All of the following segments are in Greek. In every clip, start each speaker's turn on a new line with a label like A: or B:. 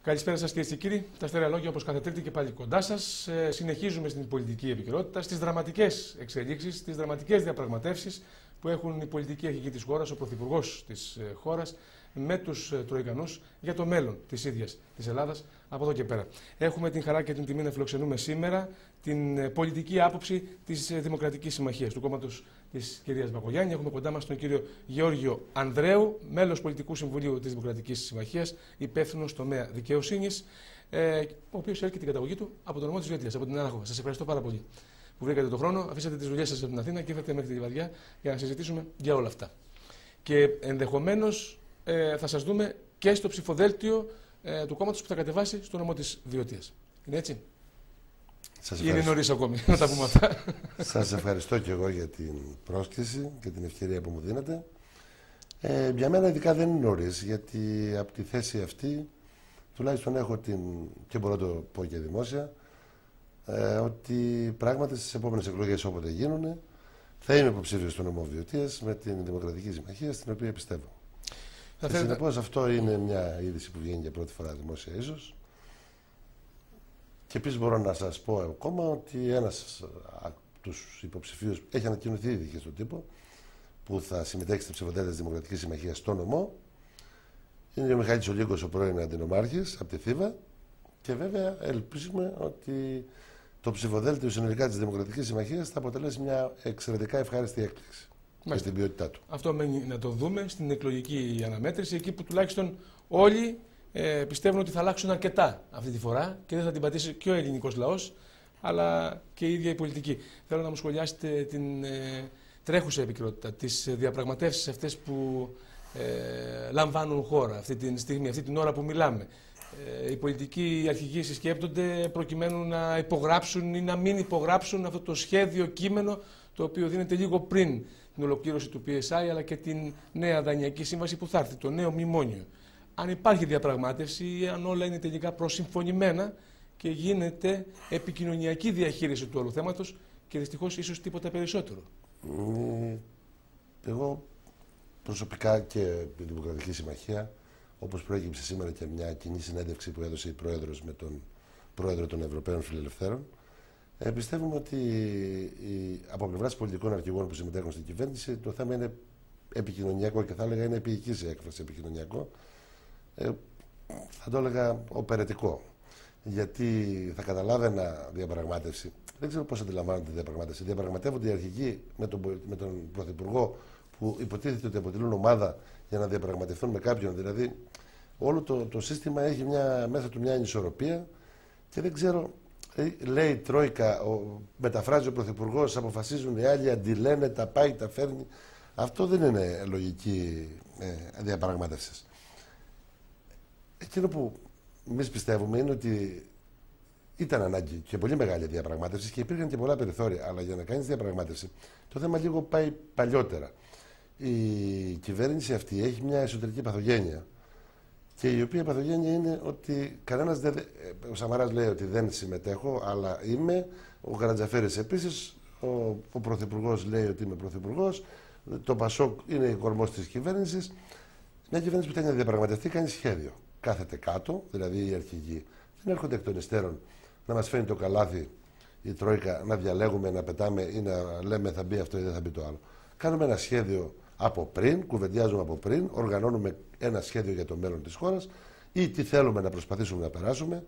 A: Καλησπέρα σας κυρίες και κύριοι. Τα Αστέρια Λόγια, όπως κάθε Τρίτη και πάλι κοντά σας. Συνεχίζουμε στην πολιτική επικαιρότητα, στις δραματικές εξελίξεις, στις δραματικές διαπραγματεύσεις που έχουν η πολιτική αρχηγοί της χώρας, ο πρωθυπουργός της χώρας, με τους Τροικανούς για το μέλλον της ίδιας της Ελλάδας από εδώ και πέρα. Έχουμε την χαρά και την τιμή να φιλοξενούμε σήμερα την πολιτική άποψη της Δημοκρατικής Συμμαχίας, του κόμματος της κυρίας Μπακογιάννη. Έχουμε κοντά μας τον κύριο Γεώργιο Ανδρέου, μέλος Πολιτικού Συμβουλίου της Δημοκρατικής Συμμαχίας, υπεύθυνος τομέα δικαιοσύνης, ο οποίος έρχεται την καταγωγή του από τον νομό της Ιωτίας, από την Άναχο. Σας ευχαριστώ πάρα πολύ που βρήκατε τον χρόνο, αφήσατε τις δουλειές σας από την Αθήνα και ήρθατε μέχρι τη Βαριά για να συζητήσουμε για όλα αυτά. Και ενδεχομένως θα σας δούμε και στο ψηφοδέλτιο του κόμματος που θα κατεβάσει στο νομό της Βιωτίας. Είναι έτσι? Είναι νωρίς ακόμη να τα πούμε αυτά.
B: Σας ευχαριστώ και εγώ για την πρόσκληση και την ευκαιρία που μου δίνετε. Για μένα ειδικά δεν είναι νωρίς, γιατί από τη θέση αυτή τουλάχιστον έχω και μπορώ να το πω και δημόσια, ότι πράγματι στις επόμενες εκλογές όποτε γίνουν θα είμαι υποψήφιος στο νομό Βιωτίας με την Δημοκρατική Συμμαχία, στην οποία πιστεύω. Συνεπώς αυτό είναι μια είδηση που βγαίνει για πρώτη φορά δημόσια ίσως. Και επίσης μπορώ να σας πω ακόμα ότι ένας από τους υποψηφίους έχει ανακοινωθεί ήδη και στον τύπο που θα συμμετέχει στη ψηφοδέλτια της Δημοκρατικής Συμμαχίας στο νομό. Είναι ο Μιχάλης Ολύγκος, ο πρώην αντινομάρχης από τη Θήβα, και βέβαια ελπίζουμε ότι το ψηφοδέλτιο συνολικά της Δημοκρατικής Συμμαχίας θα αποτελέσει μια εξαιρετικά ευχάριστη έκπληξη για την ποιότητά του.
A: Αυτό μένει να το δούμε στην εκλογική αναμέτρηση, εκεί που τουλάχιστον όλοι πιστεύουν ότι θα αλλάξουν αρκετά αυτή τη φορά και δεν θα την πατήσει και ο ελληνικός λαός, αλλά και η ίδια η πολιτική. Θέλω να μου σχολιάσετε την τρέχουσα επικαιρότητα, τις διαπραγματεύσεις αυτές που λαμβάνουν χώρα αυτή τη στιγμή, αυτή την ώρα που μιλάμε. Οι πολιτικοί αρχηγοί συσκέπτονται προκειμένου να υπογράψουν ή να μην υπογράψουν αυτό το σχέδιο κείμενο, το οποίο δίνεται λίγο πριν την ολοκλήρωση του PSI, αλλά και την νέα δανειακή σύμβαση που θα έρθει, το νέο μνημόνιο. Αν υπάρχει διαπραγμάτευση ή αν όλα είναι τελικά προσυμφωνημένα και γίνεται επικοινωνιακή διαχείριση του όλου θέματος και δυστυχώς ίσως τίποτα περισσότερο.
B: Εγώ προσωπικά και η Δημοκρατική Συμμαχία, όπως προέκυψε σήμερα και μια κοινή συνέντευξη που έδωσε η Πρόεδρος με τον Πρόεδρο των Ευρωπαίων Φιλελευθέρων, πιστεύουμε ότι από πλευράς πολιτικών αρχηγών που συμμετέχουν στην κυβέρνηση το θέμα είναι επικοινωνιακό και θα έλεγα είναι επίοικης η έκφραση επικοινωνιακό. Θα το έλεγα οπερετικό. Γιατί θα καταλάβαινα διαπραγμάτευση. Δεν ξέρω πώς αντιλαμβάνονται τη διαπραγμάτευση. Διαπραγματεύονται οι αρχηγοί με τον Πρωθυπουργό που υποτίθεται ότι αποτελούν ομάδα για να διαπραγματευτούν με κάποιον. Δηλαδή, όλο το σύστημα έχει μέσα του μια ανισορροπία και δεν ξέρω. Λέει η Τρόικα, μεταφράζει ο Πρωθυπουργός, αποφασίζουν οι άλλοι, αντιλένε, τα πάει, τα φέρνει. Αυτό δεν είναι λογική διαπραγμάτευση. Εκείνο που εμείς πιστεύουμε είναι ότι ήταν ανάγκη και πολύ μεγάλη διαπραγμάτευση και υπήρχαν και πολλά περιθώρια. Αλλά για να κάνεις διαπραγμάτευση, το θέμα λίγο πάει παλιότερα. Η κυβέρνηση αυτή έχει μια εσωτερική παθογένεια. Και η οποία παθογένεια είναι ότι κανένας δεν. Ο Σαμαράς λέει ότι δεν συμμετέχω, αλλά είμαι. Ο Καρατζαφέρης επίσης. Ο Πρωθυπουργός λέει ότι είμαι Πρωθυπουργός. Το Πασόκ είναι κορμός της κυβέρνησης. Μια κυβέρνηση που θέλει να διαπραγματευτεί κάνει σχέδιο. Κάθεται κάτω, δηλαδή οι αρχηγοί δεν έρχονται εκ των υστέρων να μας φέρνει το καλάθι η Τρόικα, να διαλέγουμε, να πετάμε ή να λέμε θα μπει αυτό ή δεν θα μπει το άλλο. Κάνουμε ένα σχέδιο από πριν, κουβεντιάζουμε από πριν, οργανώνουμε ένα σχέδιο για το μέλλον της χώρας ή τι θέλουμε να προσπαθήσουμε να περάσουμε.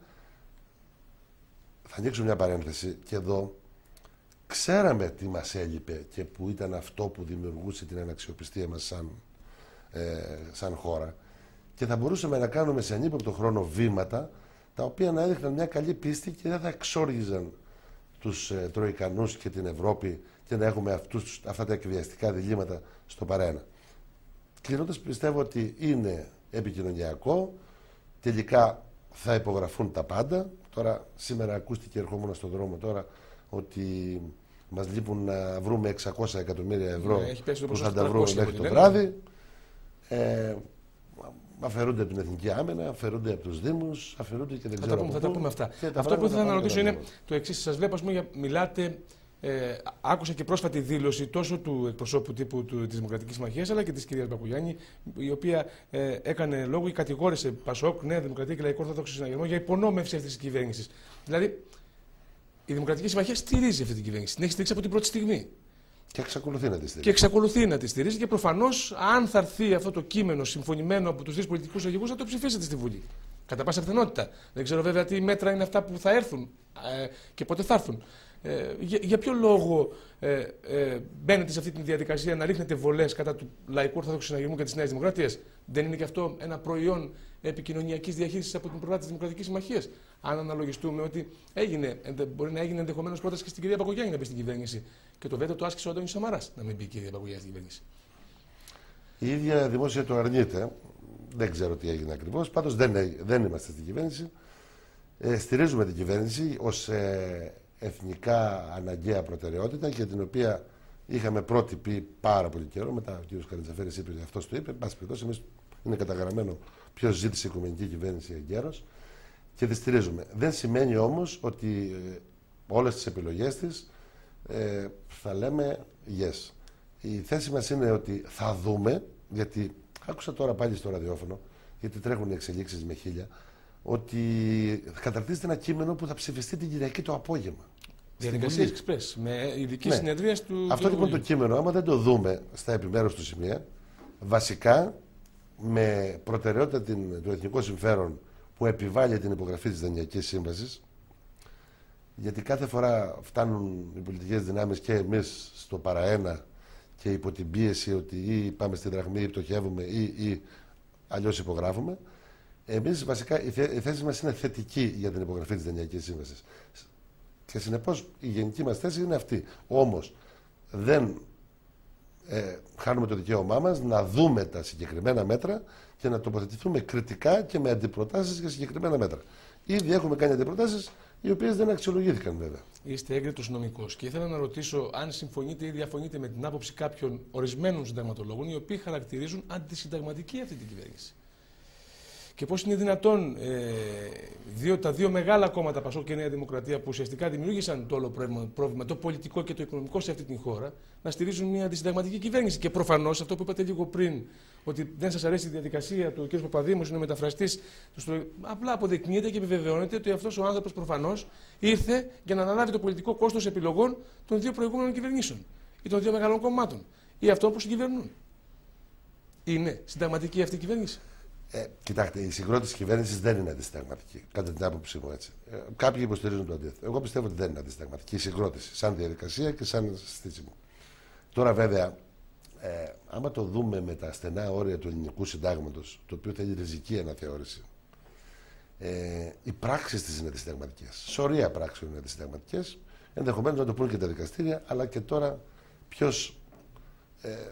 B: Θα ανοίξω μια παρένθεση και εδώ ξέραμε τι μας έλειπε και που ήταν αυτό που δημιουργούσε την αναξιοπιστία μας σαν χώρα. Και θα μπορούσαμε να κάνουμε σε ανύποπτο χρόνο βήματα τα οποία να έδειχναν μια καλή πίστη και δεν θα εξόργιζαν τους Τροικανούς και την Ευρώπη και να έχουμε αυτά τα εκβιαστικά διλήμματα στο παρένα. Κλείνοντας, πιστεύω ότι είναι επικοινωνιακό, τελικά θα υπογραφούν τα πάντα. Τώρα, σήμερα ακούστηκε, ερχόμουν στον δρόμο τώρα, ότι μας λείπουν να βρούμε 600 εκατομμύρια ευρώ που θα τα βρούμε μέχρι το βράδυ. Αφαιρούνται από την Εθνική Άμυνα, αφαιρούνται από τους Δήμους, αφαιρούνται και δεν ξέρω.
A: Θα τα πούμε αυτά. Αυτό που ήθελα να ρωτήσω είναι το εξής. Σας βλέπω, μιλάτε άκουσα και πρόσφατη δήλωση τόσο του εκπροσώπου τύπου της Δημοκρατικής Συμμαχίας αλλά και της κυρίας Μπακογιάννη, η οποία έκανε λόγο ή κατηγόρησε Πασόκ, Νέα Δημοκρατία και Λαϊκό Ορθόδοξο Συναγερμό για υπονόμευση αυτής της κυβέρνησης. Δηλαδή, η Δημοκρατική Συμμαχία στηρίζει αυτή την κυβέρνηση. Την έχει στηρίξει από την πρώτη στιγμή.
B: Και εξακολουθεί να τη στηρίζει.
A: Και εξακολουθεί να τη στηρίζει και προφανώς, αν θα έρθει αυτό το κείμενο συμφωνημένο από τους δύο πολιτικούς αρχηγούς, θα το ψηφίσετε στη Βουλή. Κατά πάσα πιθανότητα. Δεν ξέρω βέβαια τι μέτρα είναι αυτά που θα έρθουν και πότε θα έρθουν. Για ποιο λόγο μπαίνετε σε αυτή τη διαδικασία να ρίχνετε βολές κατά του Λαϊκού Ορθόδοξου Συναγερμού και της Νέας Δημοκρατίας? Δεν είναι και αυτό ένα προϊόν επικοινωνιακής διαχείρισης από την πλευρά της Δημοκρατικής Συμμαχίας? Αν αναλογιστούμε ότι μπορεί να έγινε ενδεχομένως πρόταση και στην κυρία Μπακογιάννη να μπει στην κυβέρνηση και το βέτο το άσκησε ο Αντώνης Σαμαράς να μην μπει η κυρία Μπακογιάννη στην κυβέρνηση.
B: Η ίδια δημόσια το αρνείται. Δεν ξέρω τι έγινε ακριβώς. Πάντως δεν είμαστε στην κυβέρνηση. Στηρίζουμε την κυβέρνηση ως εθνικά αναγκαία προτεραιότητα για την οποία είχαμε πρώτη πει πάρα πολύ καιρό. Μετά ο κ. Καρατζαφέρης είπε ότι αυτός το είπε. Εν πάση περιπτώσει, εμείς είναι καταγραμμένο ποιος ζήτησε οικουμενική κυβέρνηση εγκαίρως και τη στηρίζουμε. Δεν σημαίνει όμως ότι όλες τις επιλογές της θα λέμε yes. Η θέση μας είναι ότι θα δούμε, γιατί άκουσα τώρα πάλι στο ραδιόφωνο, γιατί τρέχουν οι εξελίξεις με 1000, ότι καταρτίζεται ένα κείμενο που θα ψηφιστεί την Κυριακή το απόγευμα.
A: Διαδικασία εξπρές, με ειδική συνεδρία του.
B: Αυτό λοιπόν το κείμενο, άμα δεν το δούμε στα επιμέρους του σημεία, βασικά με προτεραιότητα το εθνικό συμφέρον που επιβάλλει την υπογραφή της Δανειακής Σύμβασης, γιατί κάθε φορά φτάνουν οι πολιτικές δυνάμεις και εμείς στο παραένα και υπό την πίεση ότι ή πάμε στην δραχμή ή πτωχεύουμε ή αλλιώς υπογράφουμε. Εμείς βασικά η θέση μας είναι θετική για την υπογραφή της Δανειακής Σύμβασης. Και συνεπώς η γενική μας θέση είναι αυτή. Όμως δεν χάνουμε το δικαίωμά μας να δούμε τα συγκεκριμένα μέτρα και να τοποθετηθούμε κριτικά και με αντιπροτάσεις για συγκεκριμένα μέτρα. Ήδη έχουμε κάνει αντιπροτάσεις οι οποίες δεν αξιολογήθηκαν βέβαια.
A: Είστε έγκριτος νομικός και ήθελα να ρωτήσω αν συμφωνείτε ή διαφωνείτε με την άποψη κάποιων ορισμένων συνταγματολόγων οι οποίοι χαρακτηρίζουν αντισυνταγματική αυτή την κυβέρνηση. Και πώς είναι δυνατόν τα δύο μεγάλα κόμματα, Πασόκ και Νέα Δημοκρατία, που ουσιαστικά δημιούργησαν το όλο πρόβλημα, το πολιτικό και το οικονομικό σε αυτή την χώρα, να στηρίζουν μια αντισυνταγματική κυβέρνηση? Και προφανώς αυτό που είπατε λίγο πριν, ότι δεν σας αρέσει η διαδικασία του κ. Παπαδήμου, είναι μεταφραστής, απλά αποδεικνύεται και επιβεβαιώνεται ότι αυτός ο άνθρωπος προφανώς ήρθε για να αναλάβει το πολιτικό κόστος επιλογών των δύο προηγούμενων κυβερνήσεων ή των δύο μεγάλων κομμάτων ή αυτό που συγκυβερνούν. Είναι συνταγματική αυτή η κυβέρνηση?
B: Κοιτάξτε, η συγκρότηση κυβέρνηση δεν είναι αντισυνταγματική, κατά την άποψή μου έτσι. Κάποιοι υποστηρίζουν το αντίθετο. Εγώ πιστεύω ότι δεν είναι αντισυνταγματική η συγκρότηση, σαν διαδικασία και σαν στήσιμο. Τώρα, βέβαια, άμα το δούμε με τα στενά όρια του ελληνικού συντάγματος, το οποίο θέλει ριζική αναθεώρηση, οι πράξεις της είναι αντισυνταγματικές. Σωρία πράξεων είναι αντισυνταγματικές. Ενδεχομένως να το πούνε και τα δικαστήρια, αλλά και τώρα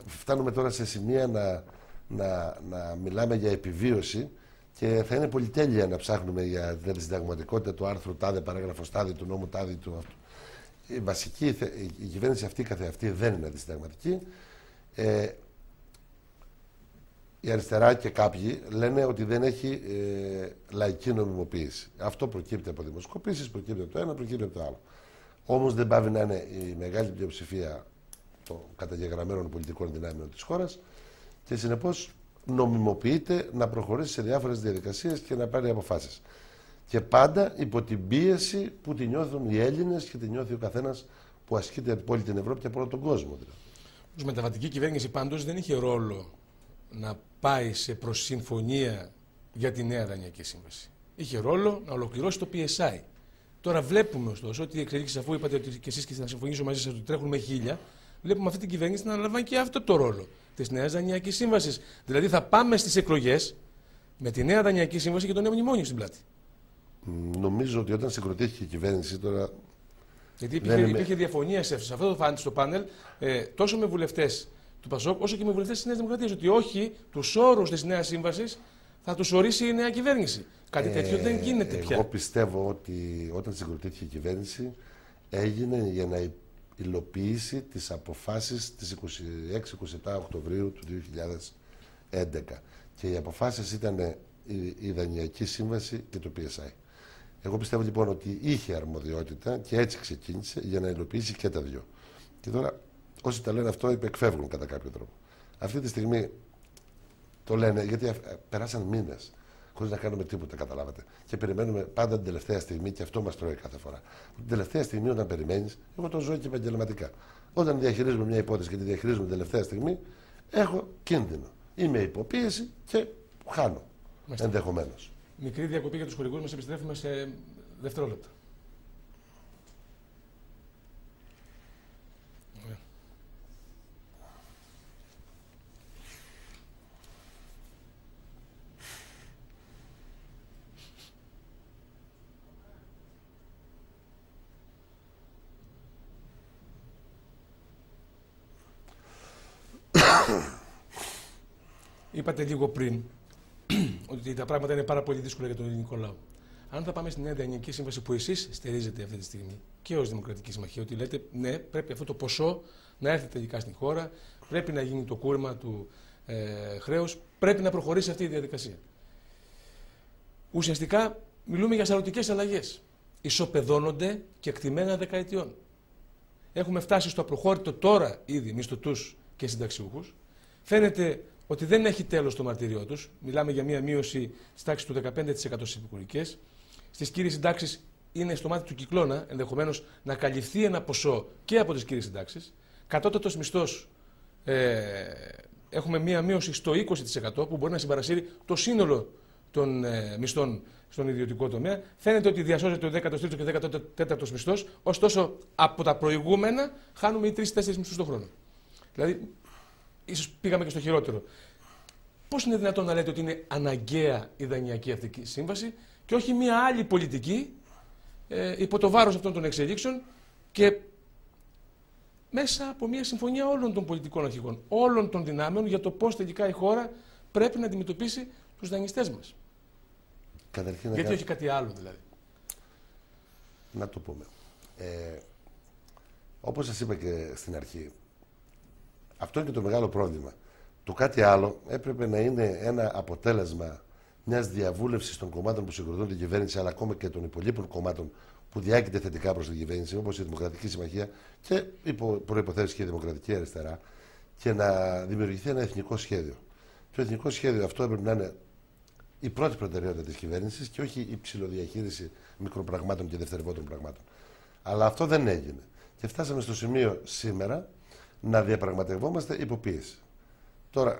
B: φτάνουμε τώρα σε σημεία να μιλάμε για επιβίωση και θα είναι πολυτέλεια να ψάχνουμε για την αντισυνταγματικότητα του άρθρου τάδε, παράγραφος τάδε, του νόμου τάδε, του αυτού. Η βασική η κυβέρνηση αυτή καθεαυτή δεν είναι αντισυνταγματική. Η αριστερά και κάποιοι λένε ότι δεν έχει λαϊκή νομιμοποίηση. Αυτό προκύπτει από δημοσκοπήσεις, προκύπτει από το ένα, προκύπτει από το άλλο. Όμως δεν πάβει να είναι η μεγάλη πλειοψηφία των καταγεγραμμένων πολιτικών δυνάμεων της χώρας και συνεπώς νομιμοποιείται να προχωρήσει σε διάφορες διαδικασίες και να πάρει αποφάσεις. Και πάντα υπό την πίεση που τη νιώθουν οι Έλληνες και τη νιώθει ο καθένας που ασκείται από όλη την Ευρώπη και από όλο τον κόσμο. Δηλαδή.
A: Η μεταβατική κυβέρνηση πάντως δεν είχε ρόλο να πάει σε προσυμφωνία για τη νέα Δανειακή Σύμβαση. Είχε ρόλο να ολοκληρώσει το PSI. Τώρα βλέπουμε ωστόσο ότι οι εξελίξεις, αφού είπατε ότι και εσείς και θα συμφωνήσω μαζί σας ότι τρέχουν με 1000, βλέπουμε αυτή την κυβέρνηση να αναλαμβάνει και αυτό το ρόλο της νέας Δανειακής Σύμβασης. Δηλαδή θα πάμε στις εκλογές με τη νέα Δανειακή Σύμβαση και το νέο μνημόνιο στην πλάτη.
B: Νομίζω ότι όταν συγκροτήθηκε η κυβέρνηση τώρα.
A: Γιατί υπήρχε διαφωνία σε αυτό το πάνελ τόσο με βουλευτές του Πασόκ όσο και με βουλευτές της Νέας Δημοκρατίας. Ότι όχι, τους όρους της νέας σύμβασης θα τους ορίσει η νέα κυβέρνηση. Κάτι τέτοιο δεν γίνεται πια.
B: Εγώ πιστεύω ότι όταν συγκροτήθηκε η κυβέρνηση έγινε για να υλοποιήσει τις αποφάσεις της 26-27 Οκτωβρίου του 2011. Και οι αποφάσεις ήταν η Δανειακή Σύμβαση και το PSI. Εγώ πιστεύω λοιπόν ότι είχε αρμοδιότητα και έτσι ξεκίνησε για να υλοποιήσει και τα δύο. Και τώρα όσοι τα λένε αυτό υπεκφεύγουν κατά κάποιο τρόπο. Αυτή τη στιγμή το λένε γιατί περάσαν μήνες χωρίς να κάνουμε τίποτα, καταλάβατε. Και περιμένουμε πάντα την τελευταία στιγμή και αυτό μας τρώει κάθε φορά. Την τελευταία στιγμή όταν περιμένεις, εγώ το ζω και επαγγελματικά. Όταν διαχειρίζουμε μια υπόθεση και τη διαχειρίζουμε την τελευταία στιγμή, έχω κίνδυνο. Είμαι υποπίεση και χάνω. Ενδεχομένως.
A: Μικρή διακοπή για τους χορηγούς μας, επιστρέφουμε σε δευτερόλεπτα. Είπατε λίγο πριν ότι τα πράγματα είναι πάρα πολύ δύσκολα για τον ελληνικό λαό. Αν θα πάμε στην Νέα Διανοική Σύμβαση που εσείς στηρίζετε αυτή τη στιγμή και ως Δημοκρατική Συμμαχία, ότι λέτε ναι, πρέπει αυτό το ποσό να έρθει τελικά στην χώρα, πρέπει να γίνει το κούρεμα του χρέους, πρέπει να προχωρήσει αυτή η διαδικασία. Ουσιαστικά μιλούμε για σαρωτικές αλλαγές. Ισοπεδώνονται και εκτιμένα δεκαετιών. Έχουμε φτάσει στο απροχώρητο τώρα ήδη μισθωτούς και συνταξιούχους. Φαίνεται ότι δεν έχει τέλος το μαρτύριό τους. Μιλάμε για μια μείωση της τάξης του 15% στις επικουρικές. Στις κύριες συντάξεις είναι στο μάτι του κυκλώνα, ενδεχομένως να καλυφθεί ένα ποσό και από τις κύριες συντάξεις. Κατώτατος μισθός έχουμε μια μείωση στο 20% που μπορεί να συμπαρασύρει το σύνολο των μισθών στον ιδιωτικό τομέα. Φαίνεται ότι διασώζεται ο 13ο και 14ο μισθός, ωστόσο από τα προηγούμενα χάνουμε οι 3-4 μισθούς το χρόνο. Δηλαδή, ίσως πήγαμε και στο χειρότερο. Πώς είναι δυνατόν να λέτε ότι είναι αναγκαία η δανειακή αυτή σύμβαση και όχι μια άλλη πολιτική υπό το βάρος αυτών των εξελίξεων και μέσα από μια συμφωνία όλων των πολιτικών αρχηγών, όλων των δυνάμεων για το πώς τελικά η χώρα πρέπει να αντιμετωπίσει τους δανειστές μας. Γιατί όχι κάτι άλλο δηλαδή.
B: Να το πούμε. Όπως σας είπα και στην αρχή, αυτό είναι και το μεγάλο πρόβλημα. Το κάτι άλλο έπρεπε να είναι ένα αποτέλεσμα μιας διαβούλευσης των κομμάτων που συγκροτούν την κυβέρνηση, αλλά ακόμα και των υπολείπων κομμάτων που διάγεται θετικά προς την κυβέρνηση, όπως η Δημοκρατική Συμμαχία και υπό προϋποθέσεις και η Δημοκρατική Αριστερά, και να δημιουργηθεί ένα εθνικό σχέδιο. Το εθνικό σχέδιο αυτό έπρεπε να είναι η πρώτη προτεραιότητα της κυβέρνησης και όχι η ψιλοδιαχείριση μικροπραγμάτων και δευτερευόντων πραγμάτων. Αλλά αυτό δεν έγινε. Και φτάσαμε στο σημείο σήμερα να διαπραγματευόμαστε υποπίεση. Τώρα,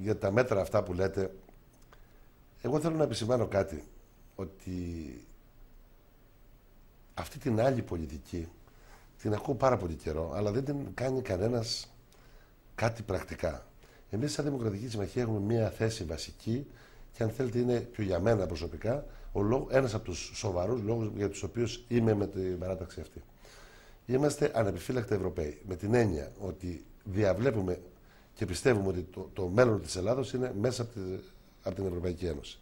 B: για τα μέτρα αυτά που λέτε, εγώ θέλω να επισημάνω κάτι, ότι αυτή την άλλη πολιτική την ακούω πάρα πολύ καιρό, αλλά δεν την κάνει κανένας κάτι πρακτικά. Εμείς σαν Δημοκρατική Συμμαχία έχουμε μια θέση βασική και αν θέλετε είναι και για μένα προσωπικά ένας από τους σοβαρούς λόγους για τους οποίους είμαι με την παράταξη αυτή. Είμαστε ανεπιφύλακτα Ευρωπαίοι, με την έννοια ότι διαβλέπουμε και πιστεύουμε ότι το μέλλον της Ελλάδος είναι μέσα από την Ευρωπαϊκή Ένωση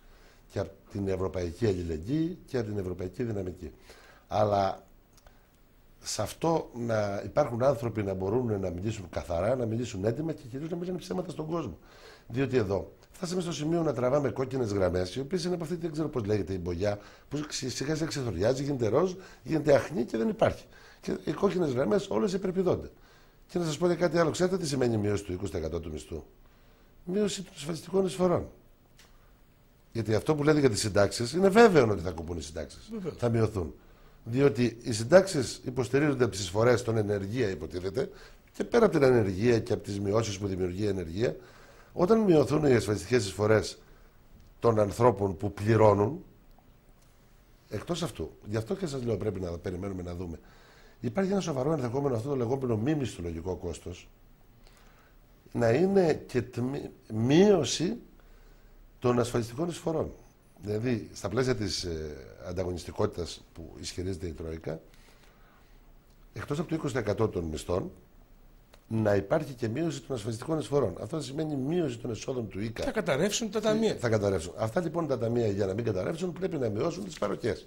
B: και από την Ευρωπαϊκή Αλληλεγγύη και από την Ευρωπαϊκή Δυναμική. Αλλά σε αυτό να υπάρχουν άνθρωποι να μπορούν να μιλήσουν καθαρά, να μιλήσουν έντιμα και κυρίως να μιλάνε ψέματα στον κόσμο. Διότι εδώ φτάσαμε στο σημείο να τραβάμε κόκκινες γραμμές, οι οποίες είναι από αυτή, δεν ξέρω πώς λέγεται, η μπογιά, που σιγά σιγά ξεθοριάζει, γίνεται ροζ, γίνεται αχνή και δεν υπάρχει. Και οι κόκκινες γραμμές όλες υπερπηδώνται. Και να σας πω και κάτι άλλο. Ξέρετε τι σημαίνει μείωση του 20% του μισθού? Μείωση των ασφαλιστικών εισφορών. Γιατί αυτό που λέτε για τις συντάξεις είναι βέβαιο ότι θα κοπούν οι συντάξεις. Θα μειωθούν. Διότι οι συντάξεις υποστηρίζονται από τις εισφορές των ενεργεία, υποτίθεται, και πέρα από την ανεργία και από τις μειώσεις που δημιουργεί η ενεργεία, όταν μειωθούν οι ασφαλιστικές εισφορές των ανθρώπων που πληρώνουν, εκτός αυτού, γι' αυτό και σας λέω πρέπει να περιμένουμε να δούμε. Υπάρχει ένα σοβαρό ενδεχόμενο αυτό το λεγόμενο μη μισθολογικό κόστος να είναι και μείωση των ασφαλιστικών εισφορών. Δηλαδή, στα πλαίσια της ανταγωνιστικότητας που ισχυρίζεται η Τρόικα, εκτός από το 20% των μισθών, να υπάρχει και μείωση των ασφαλιστικών εισφορών. Αυτό θα σημαίνει μείωση των εσόδων του ΙΚΑ.
A: Θα καταρρεύσουν τα ταμεία.
B: Θα καταρρεύσουν. Αυτά λοιπόν τα ταμεία για να μην καταρρεύσουν πρέπει να μειώσουν τις παροχές.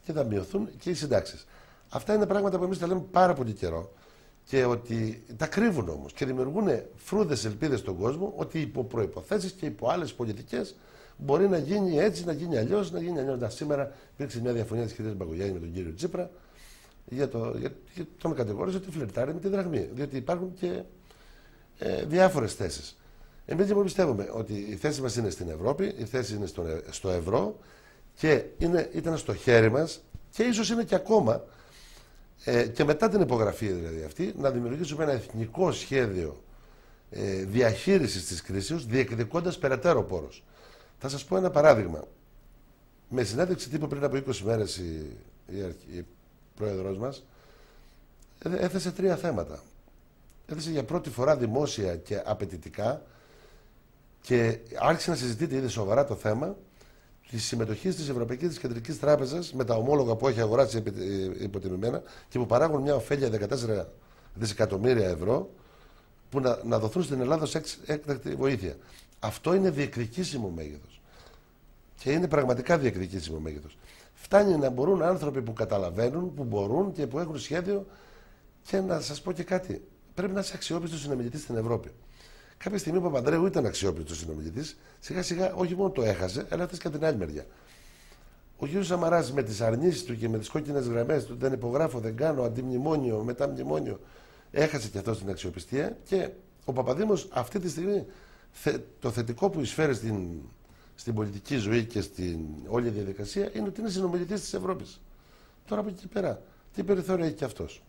B: Και θα μειωθούν και οι συντάξεις. Αυτά είναι πράγματα που εμείς τα λέμε πάρα πολύ καιρό και ότι τα κρύβουν όμως και δημιουργούν φρούδες ελπίδες στον κόσμο ότι υπό προϋποθέσεις και υπό άλλες πολιτικές μπορεί να γίνει έτσι, να γίνει αλλιώς, να γίνει αλλιώς. Σήμερα υπήρξε μια διαφωνία της κυρίας Μπακογιάννη με τον κύριο Τσίπρα για τον κατηγόρησε ότι φλερτάρει με τη δραχμή. Διότι υπάρχουν και διάφορες θέσεις. Εμείς λοιπόν πιστεύουμε ότι η θέση μας είναι στην Ευρώπη, η θέση είναι στο ευρώ και ήταν στο χέρι μας και ίσως είναι και ακόμα και μετά την υπογραφή δηλαδή αυτή να δημιουργήσουμε ένα εθνικό σχέδιο διαχείρισης της κρίσης διεκδικώντας περαιτέρω πόρους. Θα σας πω ένα παράδειγμα. Με συνέντευξη τύπου πριν από 20 μέρες η πρόεδρος μας έθεσε 3 θέματα. Έθεσε για πρώτη φορά δημόσια και απαιτητικά και άρχισε να συζητείται ήδη σοβαρά το θέμα της συμμετοχής της Ευρωπαϊκής Κεντρικής Τράπεζας με τα ομόλογα που έχει αγοράσει υποτιμημένα και που παράγουν μια ωφέλεια 14 δισεκατομμύρια ευρώ που να δοθούν στην Ελλάδα ως έκτακτη βοήθεια. Αυτό είναι διεκδικήσιμο μέγεθος. Και είναι πραγματικά διεκδικήσιμο μέγεθος. Φτάνει να μπορούν άνθρωποι που καταλαβαίνουν, που μπορούν και που έχουν σχέδιο και να σας πω και κάτι. Πρέπει να είσαι αξιόπιστος συνομιλητής στην Ευρώπη. Κάποια στιγμή ο Παπανδρέου ήταν αξιόπιστος συνομιλητής, σιγά σιγά όχι μόνο το έχασε, αλλά έφτασε και από την άλλη μεριά. Ο κ. Σαμαράς με τις αρνήσεις του και με τις κόκκινες γραμμές του, δεν υπογράφω, δεν κάνω, αντιμνημόνιο, μετά μνημόνιο, έχασε και αυτό την αξιοπιστία και ο Παπαδήμος αυτή τη στιγμή το θετικό που εισφέρει στην πολιτική ζωή και στην όλη διαδικασία είναι ότι είναι συνομιλητής της Ευρώπης. Τώρα από εκεί και πέρα, τι περιθώριο έχει και αυτός.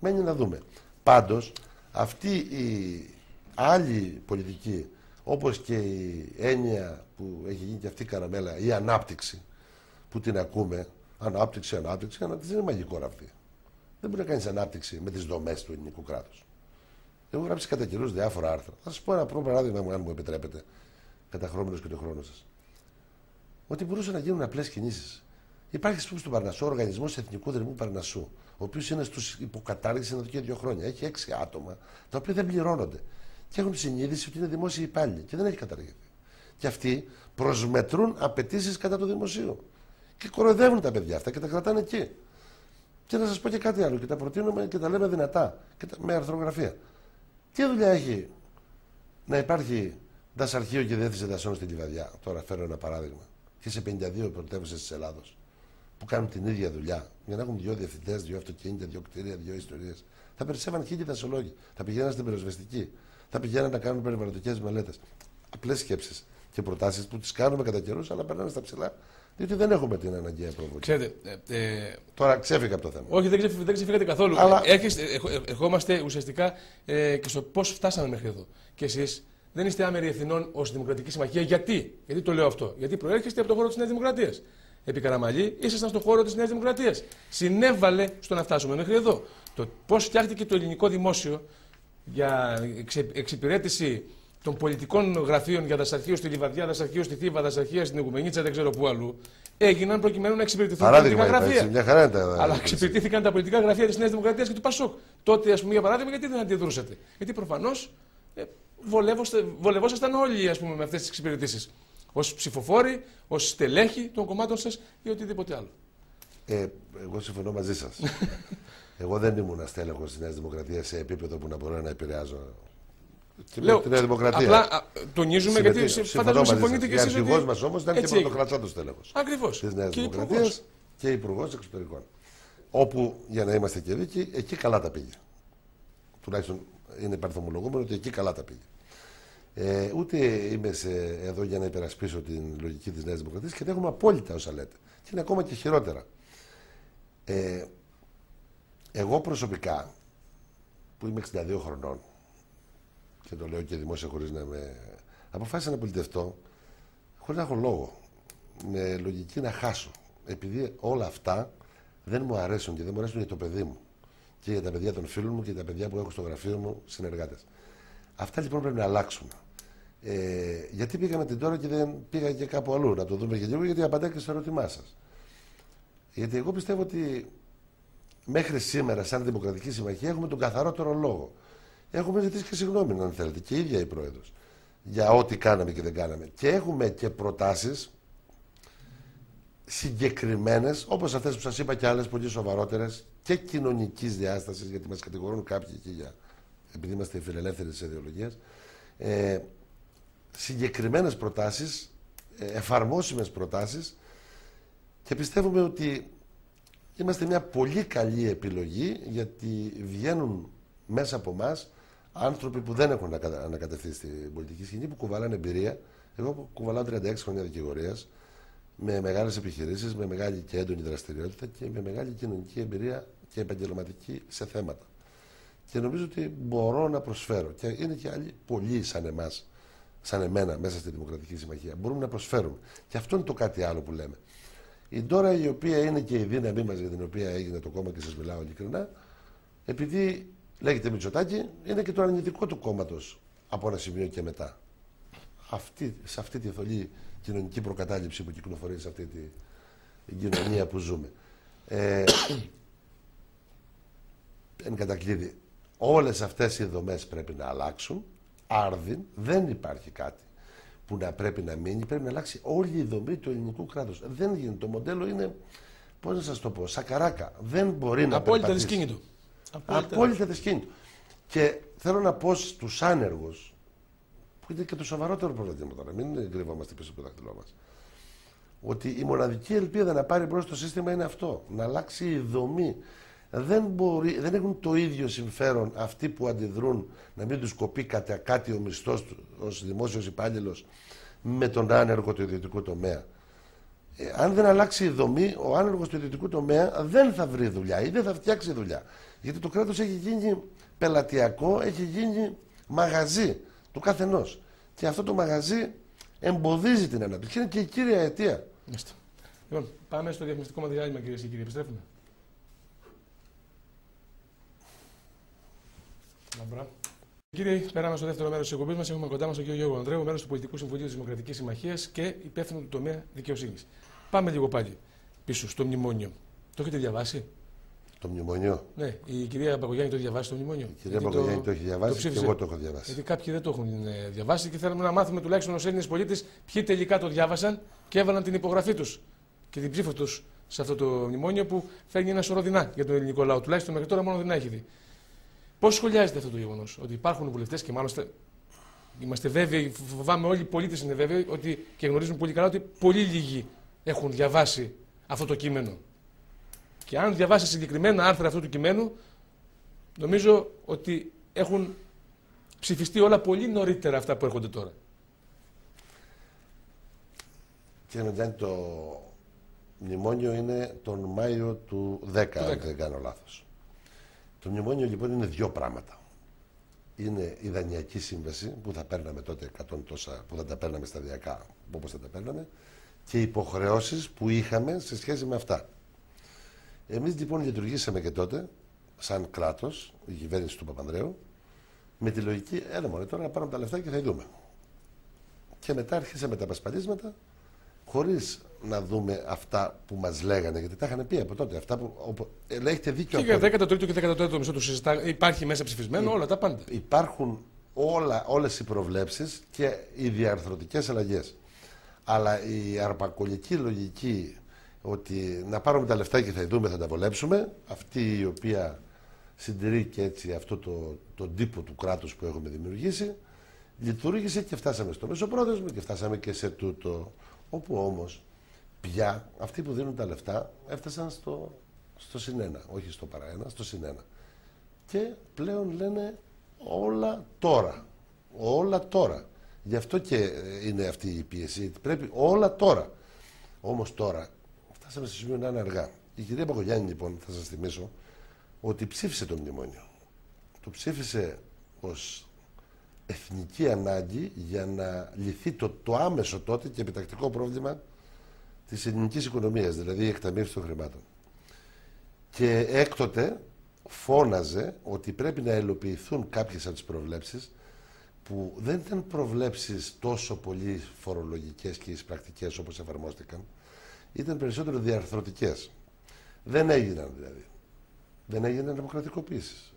B: Μένει να δούμε. Πάντως, αυτή η άλλη πολιτική, όπως και η έννοια που έχει γίνει και αυτή η καραμέλα, η ανάπτυξη, που την ακούμε, ανάπτυξη, είναι μαγικό ραβδί. Δεν μπορεί να κάνεις ανάπτυξη με τις δομές του ελληνικού κράτους. Έχω γράψει κατά καιρούς διάφορα άρθρα. Θα σας πω ένα πρώτο παράδειγμα, αν μου επιτρέπετε, καταχρώμενος και το χρόνο σας. Ότι μπορούσαν να γίνουν απλές κινήσεις. Υπάρχει, ας πούμε, στον Παρνασσό ο Οργανισμός Εθνικού Δρυμού Παρνασσού, ο οποίος είναι στους υποκατάργηση εδώ και 2 χρόνια. Έχει 6 άτομα, τα οποία δεν πληρώνονται. Και έχουν συνείδηση ότι είναι δημόσιοι υπάλληλοι και δεν έχει καταργηθεί. Και αυτοί προσμετρούν απαιτήσεις κατά του δημοσίου. Και κοροϊδεύουν τα παιδιά αυτά και τα κρατάνε εκεί. Και να σας πω και κάτι άλλο, και τα προτείνουμε και τα λέμε δυνατά, και με αρθρογραφία. Τι δουλειά έχει να υπάρχει δασαρχείο και διεύθυνση δασών στη Λιβαδιά, τώρα φέρω ένα παράδειγμα, και σε 52 πρωτεύουσες της Ελλάδος, που κάνουν την ίδια δουλειά, για να έχουν 2 διευθυντές, 2 αυτοκίνητα, 2 κτίρια, 2 ιστορίες. Θα περισσεύαν 1000 δασολόγοι, θα πηγαίναν στην πυροσβεστική, θα πηγαίναν να κάνουν περιβαλλοντικές μελέτες. Απλές σκέψεις και προτάσεις που τις κάνουμε κατά καιρούς, αλλά περνάνε στα ψηλά. Διότι δεν έχουμε την αναγκαία προβολή.
A: Ξέρετε,
B: τώρα ξέφυγα από το θέμα.
A: Όχι, δεν ξεφύγατε καθόλου.
B: Αλλά...
A: ερχόμαστε ουσιαστικά και στο πώς φτάσαμε μέχρι εδώ. Και εσείς δεν είστε άμεροι ευθυνών ως Δημοκρατική Συμμαχία. Γιατί το λέω αυτό? Γιατί προέρχεστε από τον χώρο της Νέας Δημοκρατίας. Επί Καραμαλή ήσασταν στον χώρο της Νέας Δημοκρατίας. Συνέβαλε στο να φτάσουμε μέχρι εδώ. Το πώς φτιάχτηκε το ελληνικό δημόσιο για εξυπηρέτηση των πολιτικών γραφείων για δασαρχείο στη Λιβαδιά, δασαρχείο στη Θήβα, δασαρχείο στην Οικουμενίτσα, δεν ξέρω πού αλλού, έγιναν προκειμένου να εξυπηρετηθούν τα πολιτικά γραφεία. Αλλά εξυπηρετήθηκαν τα πολιτικά γραφεία της Νέας Δημοκρατίας και του Πασόκ. Τότε, ας πούμε, για παράδειγμα, γιατί δεν αντιδρούσατε? Γιατί προφανώς βολευόσασταν όλοι, ας πούμε, με αυτές τις εξυπηρετήσεις. Ως ψηφοφόροι, ως στελέχοι των κομμάτων σας ή οτιδήποτε άλλο.
B: Εγώ συμφωνώ μαζί σας. Εγώ δεν ήμουν στέλεχος της Νέας Δημοκρατίας σε επίπεδο που να μπορώ να επηρεάζω.
A: Λέω,
B: τη Νέα Δημοκρατία.
A: Απλά τονίζουμε γιατί φαντάζομαι συμφωνείτε και εσείς.
B: Ο αρχηγός μας όμως ήταν και πρωτοκρατσάτος τέλεχος.
A: Ακριβώς.
B: Της Νέας Δημοκρατίας και υπουργός εξωτερικών. Όπου, για να είμαστε και δίκαιοι, εκεί καλά τα πήγε. Τουλάχιστον είναι παρθομολογούμενο ότι εκεί καλά τα πήγε. Ούτε είμαι εδώ για να υπερασπίσω την λογική της Νέας Δημοκρατίας και δέχομαι απόλυτα όσα λέτε. Και είναι ακόμα και χειρότερα. Εγώ προσωπικά, που είμαι 62 χρονών, και το λέω και δημόσια χωρίς να με... αποφάσισα να πολιτευτώ χωρίς να έχω λόγο. Με λογική να χάσω. Επειδή όλα αυτά δεν μου αρέσουν και δεν μου αρέσουν για το παιδί μου. Και για τα παιδιά των φίλων μου και για τα παιδιά που έχω στο γραφείο μου, συνεργάτες. Αυτά λοιπόν πρέπει να αλλάξουν. Γιατί πήγαμε την τώρα και δεν πήγα και κάπου αλλού να το δούμε και λίγο, γιατί απαντάει και στο ερώτημά σας. Γιατί εγώ πιστεύω ότι μέχρι σήμερα, σαν Δημοκρατική Συμμαχία, έχουμε τον καθαρότερο λόγο. Έχουμε ζητήσει και συγγνώμη, αν θέλετε, και η ίδια η Πρόεδρος, για ό,τι κάναμε και δεν κάναμε. Και έχουμε και προτάσεις συγκεκριμένες, όπως αυτές που σας είπα και άλλες πολύ σοβαρότερες και κοινωνικής διάστασης, γιατί μας κατηγορούν κάποιοι εκεί για, επειδή είμαστε φιλελεύθεροι της ιδεολογίας, συγκεκριμένες προτάσεις εφαρμόσιμες προτάσεις και πιστεύουμε ότι είμαστε μια πολύ καλή επιλογή, γιατί βγαίνουν μέσα από εμάς άνθρωποι που δεν έχουν ανακατευθεί στην πολιτική σκηνή, που κουβαλάνε εμπειρία. Εγώ κουβαλάω 36 χρόνια δικηγορίας, με μεγάλες επιχειρήσεις, με μεγάλη και έντονη δραστηριότητα και με μεγάλη κοινωνική εμπειρία και επαγγελματική σε θέματα. Και νομίζω ότι μπορώ να προσφέρω. Και είναι και άλλοι πολλοί σαν εμάς, σαν εμένα, μέσα στη Δημοκρατική Συμμαχία. Μπορούμε να προσφέρουμε. Και αυτό είναι το κάτι άλλο που λέμε. Η Ντόρα, η οποία είναι και η δύναμή μας, για την οποία έγινε το κόμμα και σας μιλάω ειλικρινά, επειδή λέγεται Μητσοτάκη, είναι και το αρνητικό του κόμματος από ένα σημείο και μετά. Σε αυτή τη θολή κοινωνική προκατάληψη που κυκλοφορεί σε αυτή την κοινωνία που ζούμε. Εν κατακλείδη, όλες αυτές οι δομές πρέπει να αλλάξουν. Άρδιν, δεν υπάρχει κάτι που να πρέπει να μείνει. Πρέπει να αλλάξει όλη η δομή του ελληνικού κράτους. Δεν γίνεται. Το μοντέλο είναι, πώς να σας το πω, σακαράκα. Δεν μπορεί να
A: απόλυτα δυσκίνητο.
B: Απόλυτα δυσκίνητο. Και θέλω να πω στους άνεργους, που είναι και το σοβαρότερο πρόβλημα τώρα, μην κρυβόμαστε πίσω από το δάχτυλό μας, ότι η μοναδική ελπίδα να πάρει μπρος το σύστημα είναι αυτό. Να αλλάξει η δομή. Δεν έχουν το ίδιο συμφέρον αυτοί που αντιδρούν να μην τους κοπεί κατά κάτι ο μισθός του ως δημόσιος υπάλληλος με τον άνεργο του ιδιωτικού τομέα. Αν δεν αλλάξει η δομή, ο άνεργος του ιδιωτικού τομέα δεν θα βρει δουλειά ή δεν θα φτιάξει δουλειά. Γιατί το κράτος έχει γίνει πελατειακό, έχει γίνει μαγαζί του καθενός. Και αυτό το μαγαζί εμποδίζει την ανάπτυξη. Είναι και η κύρια αιτία.
A: Λοιπόν, πάμε στο διαφημιστικό μας διάλειμμα, κυρίες και κύριοι. Επιστρέφουμε. Κύριε, πέραμε στο δεύτερο μέρος της εκπομπής μας. Έχουμε κοντά μας τον κύριο Γιώργο Ανδρέου, μέρος του Πολιτικού Συμβουλίου της Δημοκρατικής Συμμαχίας και υπεύθυνο του τομέα δικαιοσύνης. Πάμε λίγο πάλι πίσω στο μνημόνιο. Το έχετε διαβάσει?
B: Το μνημόνιο.
A: Ναι, η κυρία Μπακογιάννη το έχει διαβάσει το μνημόνιο.
B: Η κυρία Μπακογιάννη το έχει διαβάσει και εγώ το έχω διαβάσει.
A: Γιατί κάποιοι δεν το έχουν διαβάσει και θέλουμε να μάθουμε τουλάχιστον ως Έλληνες πολίτες ποιοι τελικά το διάβασαν και έβαλαν την υπογραφή τους και την ψήφο τους σε αυτό το μνημόνιο που φέρνει ένα σωρό δεινά για τον ελληνικό λαό. Τουλάχιστον μέχρι τώρα μόνο δεινά έχει δει. Πώς σχολιάζετε αυτό το γεγονός, ότι υπάρχουν βουλευτές και μάλλον είμαστε βέβαιοι, φοβάμαι όλοι οι πολίτες είναι βέβαιοι ότι, και γνωρίζουν πολύ καλά ότι πολύ λίγοι έχουν διαβάσει αυτό το κείμενο. Και αν διαβάσει συγκεκριμένα άρθρα αυτού του κειμένου, νομίζω ότι έχουν ψηφιστεί όλα πολύ νωρίτερα αυτά που έρχονται τώρα.
B: Κύριε Μετζάνη, το μνημόνιο είναι τον Μάιο του 10, αν δεν κάνω λάθος. Το μνημόνιο λοιπόν είναι δύο πράγματα. Είναι η δανειακή σύμβαση που θα παίρναμε τότε 100 τόσα, που θα τα παίρναμε σταδιακά όπως θα τα παίρναμε, και οι υποχρεώσεις που είχαμε σε σχέση με αυτά. Εμείς λοιπόν λειτουργήσαμε και τότε σαν κράτος, η κυβέρνηση του Παπανδρέου, με τη λογική, έλα μωρέ, τώρα να πάρουμε τα λεφτά και θα δούμε. Και μετά αρχίσαμε τα πασπαλίσματα, χωρίς να δούμε αυτά που μας λέγανε, γιατί τα είχαν πει από τότε. Αυτά που έχετε δίκιο.
A: Και για 13ο και 14ο μισό του συζητά, υπάρχει μέσα ψηφισμένο, όλα τα πάντα.
B: Υπάρχουν όλες οι προβλέψεις και οι διαρθρωτικές αλλαγές. Αλλά η αρπακολική λογική ότι να πάρουμε τα λεφτά και θα δούμε, θα τα βολέψουμε, αυτή η οποία συντηρεί και έτσι αυτό τον τύπο του κράτους που έχουμε δημιουργήσει, λειτουργήσε και φτάσαμε στο μεσοπρόθεσμο και φτάσαμε και σε τούτο, όπου όμως πια αυτοί που δίνουν τα λεφτά έφτασαν στο συνένα, όχι στο παραένα, στο συνένα. Και πλέον λένε όλα τώρα. Όλα τώρα. Γι' αυτό και είναι αυτή η πίεση. Πρέπει όλα τώρα. Όμως τώρα φτάσαμε στο σημείο να είναι αργά. Η κυρία Μπακογιάννη, λοιπόν, θα σας θυμίσω ότι ψήφισε το μνημόνιο. Το ψήφισε ως εθνική ανάγκη για να λυθεί το άμεσο τότε και επιτακτικό πρόβλημα της ελληνικής οικονομίας, δηλαδή η εκταμείευση των χρημάτων. Και έκτοτε φώναζε ότι πρέπει να ελοποιηθούν κάποιες από τις προβλέψεις που δεν ήταν προβλέψεις τόσο πολύ φορολογικές και εισπρακτικές όπως εφαρμόστηκαν, ήταν περισσότερο διαρθρωτικές. Δεν έγιναν δηλαδή. Δεν έγιναν αποκρατικοποιήσεις.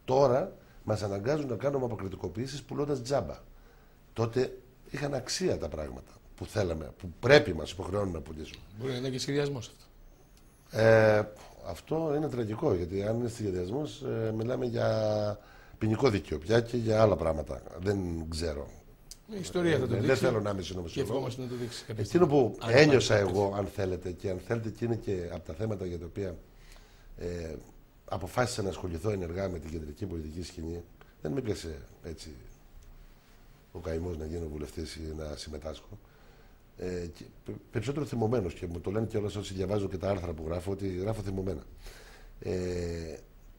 B: Τώρα μας αναγκάζουν να κάνουμε αποκρατικοποιήσεις πουλώντας τζάμπα. Τότε είχαν αξία τα πράγματα που θέλαμε, που πρέπει μας υποχρεώνουν να πουλήσουμε.
A: Μπορεί να είναι και σχεδιασμός αυτό.
B: Αυτό είναι τραγικό, γιατί αν είναι σχεδιασμός μιλάμε για ποινικό δίκαιο πια και για άλλα πράγματα. Δεν ξέρω
A: Η ιστορία θα το δείξει.
B: Δεν θέλω να είμαι
A: Και
B: συνωμοσιολόγος.
A: ευχόμαστε να το δείξει.
B: Εκείνο που ένιωσα εγώ, αν θέλετε, και αν θέλετε και είναι και από τα θέματα για τα οποία αποφάσισα να ασχοληθώ ενεργά με την κεντρική πολιτική σκηνή, δεν με πιάσε έτσι ο καημός να γίνω βουλευτής ή να συμμετάσχω. Περισσότερο θυμωμένος, και μου το λένε και όλες όσοι διαβάζω και τα άρθρα που γράφω, ότι γράφω θυμωμένα.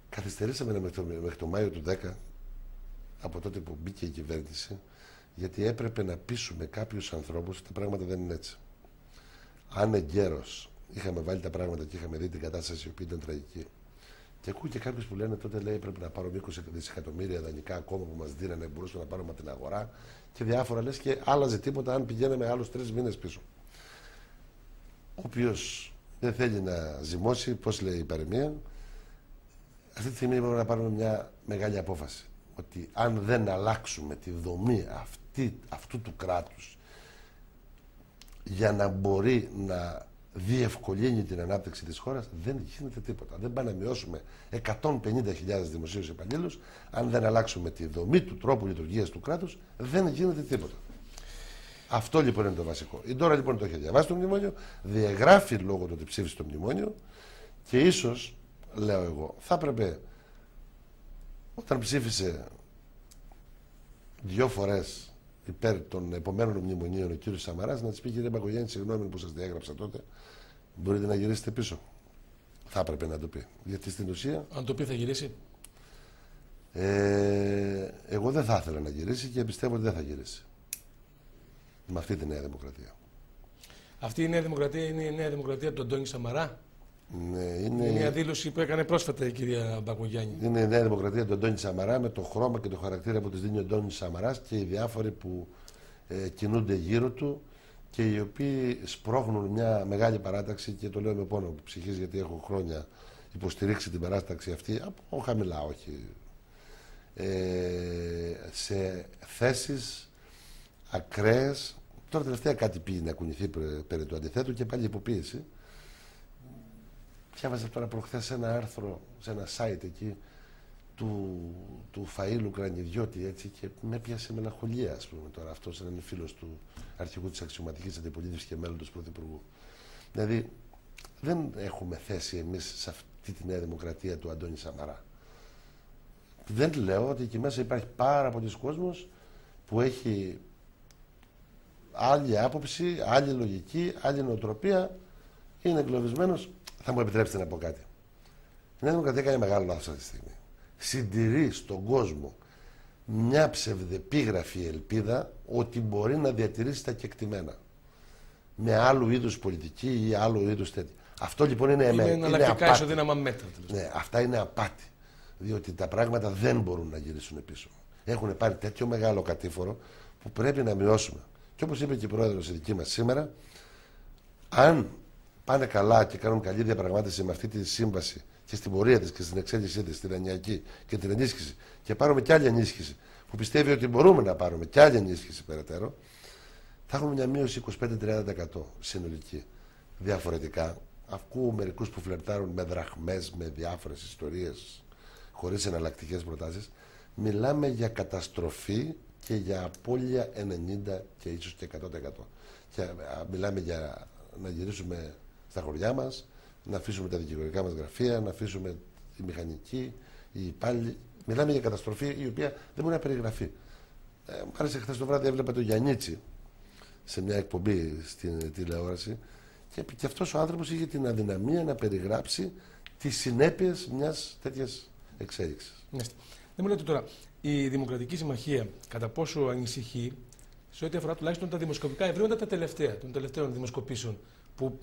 B: Καθυστερήσαμε μέχρι το Μάιο του 10, από τότε που μπήκε η κυβέρνηση, γιατί έπρεπε να πείσουμε κάποιους ανθρώπους ότι τα πράγματα δεν είναι έτσι. Αν εγκαίρως είχαμε βάλει τα πράγματα και είχαμε δει την κατάσταση η οποία ήταν τραγική, και ακούω και κάποιους που λένε τότε λέει πρέπει να πάρουμε 20 δισεκατομμύρια δανεικά ακόμα που μας δίνανε, μπορούσαμε να πάρουμε από την αγορά και διάφορα, λες, και άλλαζε τίποτα αν πηγαίναμε άλλους 3 μήνες πίσω. Όποιος δεν θέλει να ζυμώσει, πώς λέει η παροιμία, αυτή τη στιγμή πρέπει να πάρουμε μια μεγάλη απόφαση. Ότι αν δεν αλλάξουμε τη δομή αυτού του κράτους για να μπορεί να διευκολύνει την ανάπτυξη της χώρας, δεν γίνεται τίποτα. Δεν πάμε να μειώσουμε 150.000 δημοσίους υπαλλήλους. Αν δεν αλλάξουμε τη δομή του τρόπου λειτουργίας του κράτους, δεν γίνεται τίποτα. Αυτό λοιπόν είναι το βασικό. Η Ντόρα λοιπόν το έχει διαβάσει το μνημόνιο, διαγράφει λόγω του ότι ψήφισε το μνημόνιο και ίσως, λέω εγώ, θα έπρεπε όταν ψήφισε 2 φορές υπέρ των επομένων μνημονίων ο κύριος Σαμαράς να της πει: κύριε Μπακογιάννη, συγγνώμη που σας διέγραψα τότε, μπορείτε να γυρίσετε πίσω. Θα έπρεπε να το πει. Γιατί στην ουσία.
A: Αν το πει, θα γυρίσει.
B: Εγώ δεν θα ήθελα να γυρίσει και πιστεύω ότι δεν θα γυρίσει. Με αυτή τη Νέα Δημοκρατία.
A: Αυτή η Νέα Δημοκρατία είναι η Νέα Δημοκρατία του Αντώνη Σαμαρά.
B: Ναι,
A: είναι μια δήλωση που έκανε πρόσφατα η κυρία Μπακογιάννη.
B: Είναι η Νέα Δημοκρατία του Αντώνη Σαμαρά με το χρώμα και το χαρακτήρα που της δίνει ο Αντώνης Σαμαράς και οι διάφοροι που κινούνται γύρω του και οι οποίοι σπρώχνουν μια μεγάλη παράταξη, και το λέω με πόνο ψυχής γιατί έχω χρόνια υποστηρίξει την παράταξη αυτή από χαμηλά, όχι, σε θέσεις ακραίες. Τώρα τελευταία κάτι πήγε να κουνηθεί περί του αντιθέτου και πάλι υποπίεση. Διάβαζα τώρα προχθές ένα άρθρο σε ένα site εκεί του Φαΐλου Κρανιδιώτη, έτσι, και με πιάσε μελαγχολία, ας πούμε, τώρα. Αυτός είναι φίλος του αρχηγού της αξιωματικής αντιπολίτευσης και μέλλοντος πρωθυπουργού. Δηλαδή δεν έχουμε θέση εμείς σε αυτή τη Νέα Δημοκρατία του Αντώνη Σαμαρά. Δεν λέω ότι εκεί μέσα υπάρχει πάρα πολλοί κόσμος που έχει άλλη άποψη, άλλη λογική, άλλη νοοτροπία, είναι εγκλωβισμένος. Θα μου επιτρέψετε να πω κάτι. Η Νέα Δημοκρατία κάνει μεγάλο λάθος αυτή τη στιγμή. Συντηρεί στον κόσμο μια ψευδεπίγραφη ελπίδα ότι μπορεί να διατηρήσει τα κεκτημένα με άλλου είδους πολιτική ή άλλου είδους τέτοια. Αυτό λοιπόν είναι
A: εναλλακτικά ισοδύναμα μέτρα.
B: Ναι, αυτά είναι απάτη. Διότι τα πράγματα δεν μπορούν να γυρίσουν πίσω. Έχουν πάρει τέτοιο μεγάλο κατήφορο που πρέπει να μειώσουμε. Και όπως είπε και η πρόεδρος η δική μας σήμερα, αν πάνε καλά και κάνουν καλή διαπραγμάτευση με αυτή τη σύμβαση και στην πορεία της και στην εξέλιξή της, στην ενιακή και την ενίσχυση, και πάρουμε κι άλλη ενίσχυση, που πιστεύει ότι μπορούμε να πάρουμε κι άλλη ενίσχυση περαιτέρω, θα έχουμε μια μείωση 25-30% συνολική. Διαφορετικά, ακούω μερικούς που φλερτάρουν με δραχμές, με διάφορες ιστορίες, χωρίς εναλλακτικές προτάσεις. Μιλάμε για καταστροφή και για απώλεια 90% και ίσως και 100%. Και μιλάμε για να γυρίσουμε στα χωριά μας, να αφήσουμε τα δικηγορικά μας γραφεία, να αφήσουμε τη μηχανική, οι υπάλληλοι. Μιλάμε για καταστροφή η οποία δεν μπορεί να περιγραφεί. Μου άρεσε χθες το βράδυ, έβλεπα τον Γιαννίτσι σε μια εκπομπή στην τηλεόραση και αυτός ο άνθρωπος είχε την αδυναμία να περιγράψει τις συνέπειες μιας τέτοιας εξέλιξης.
A: Δεν μου λέτε τώρα, η Δημοκρατική Συμμαχία κατά πόσο ανησυχεί σε ό,τι αφορά τουλάχιστον τα δημοσκοπικά ευρήματα των τελευταίων δημοσκοπήσεων, που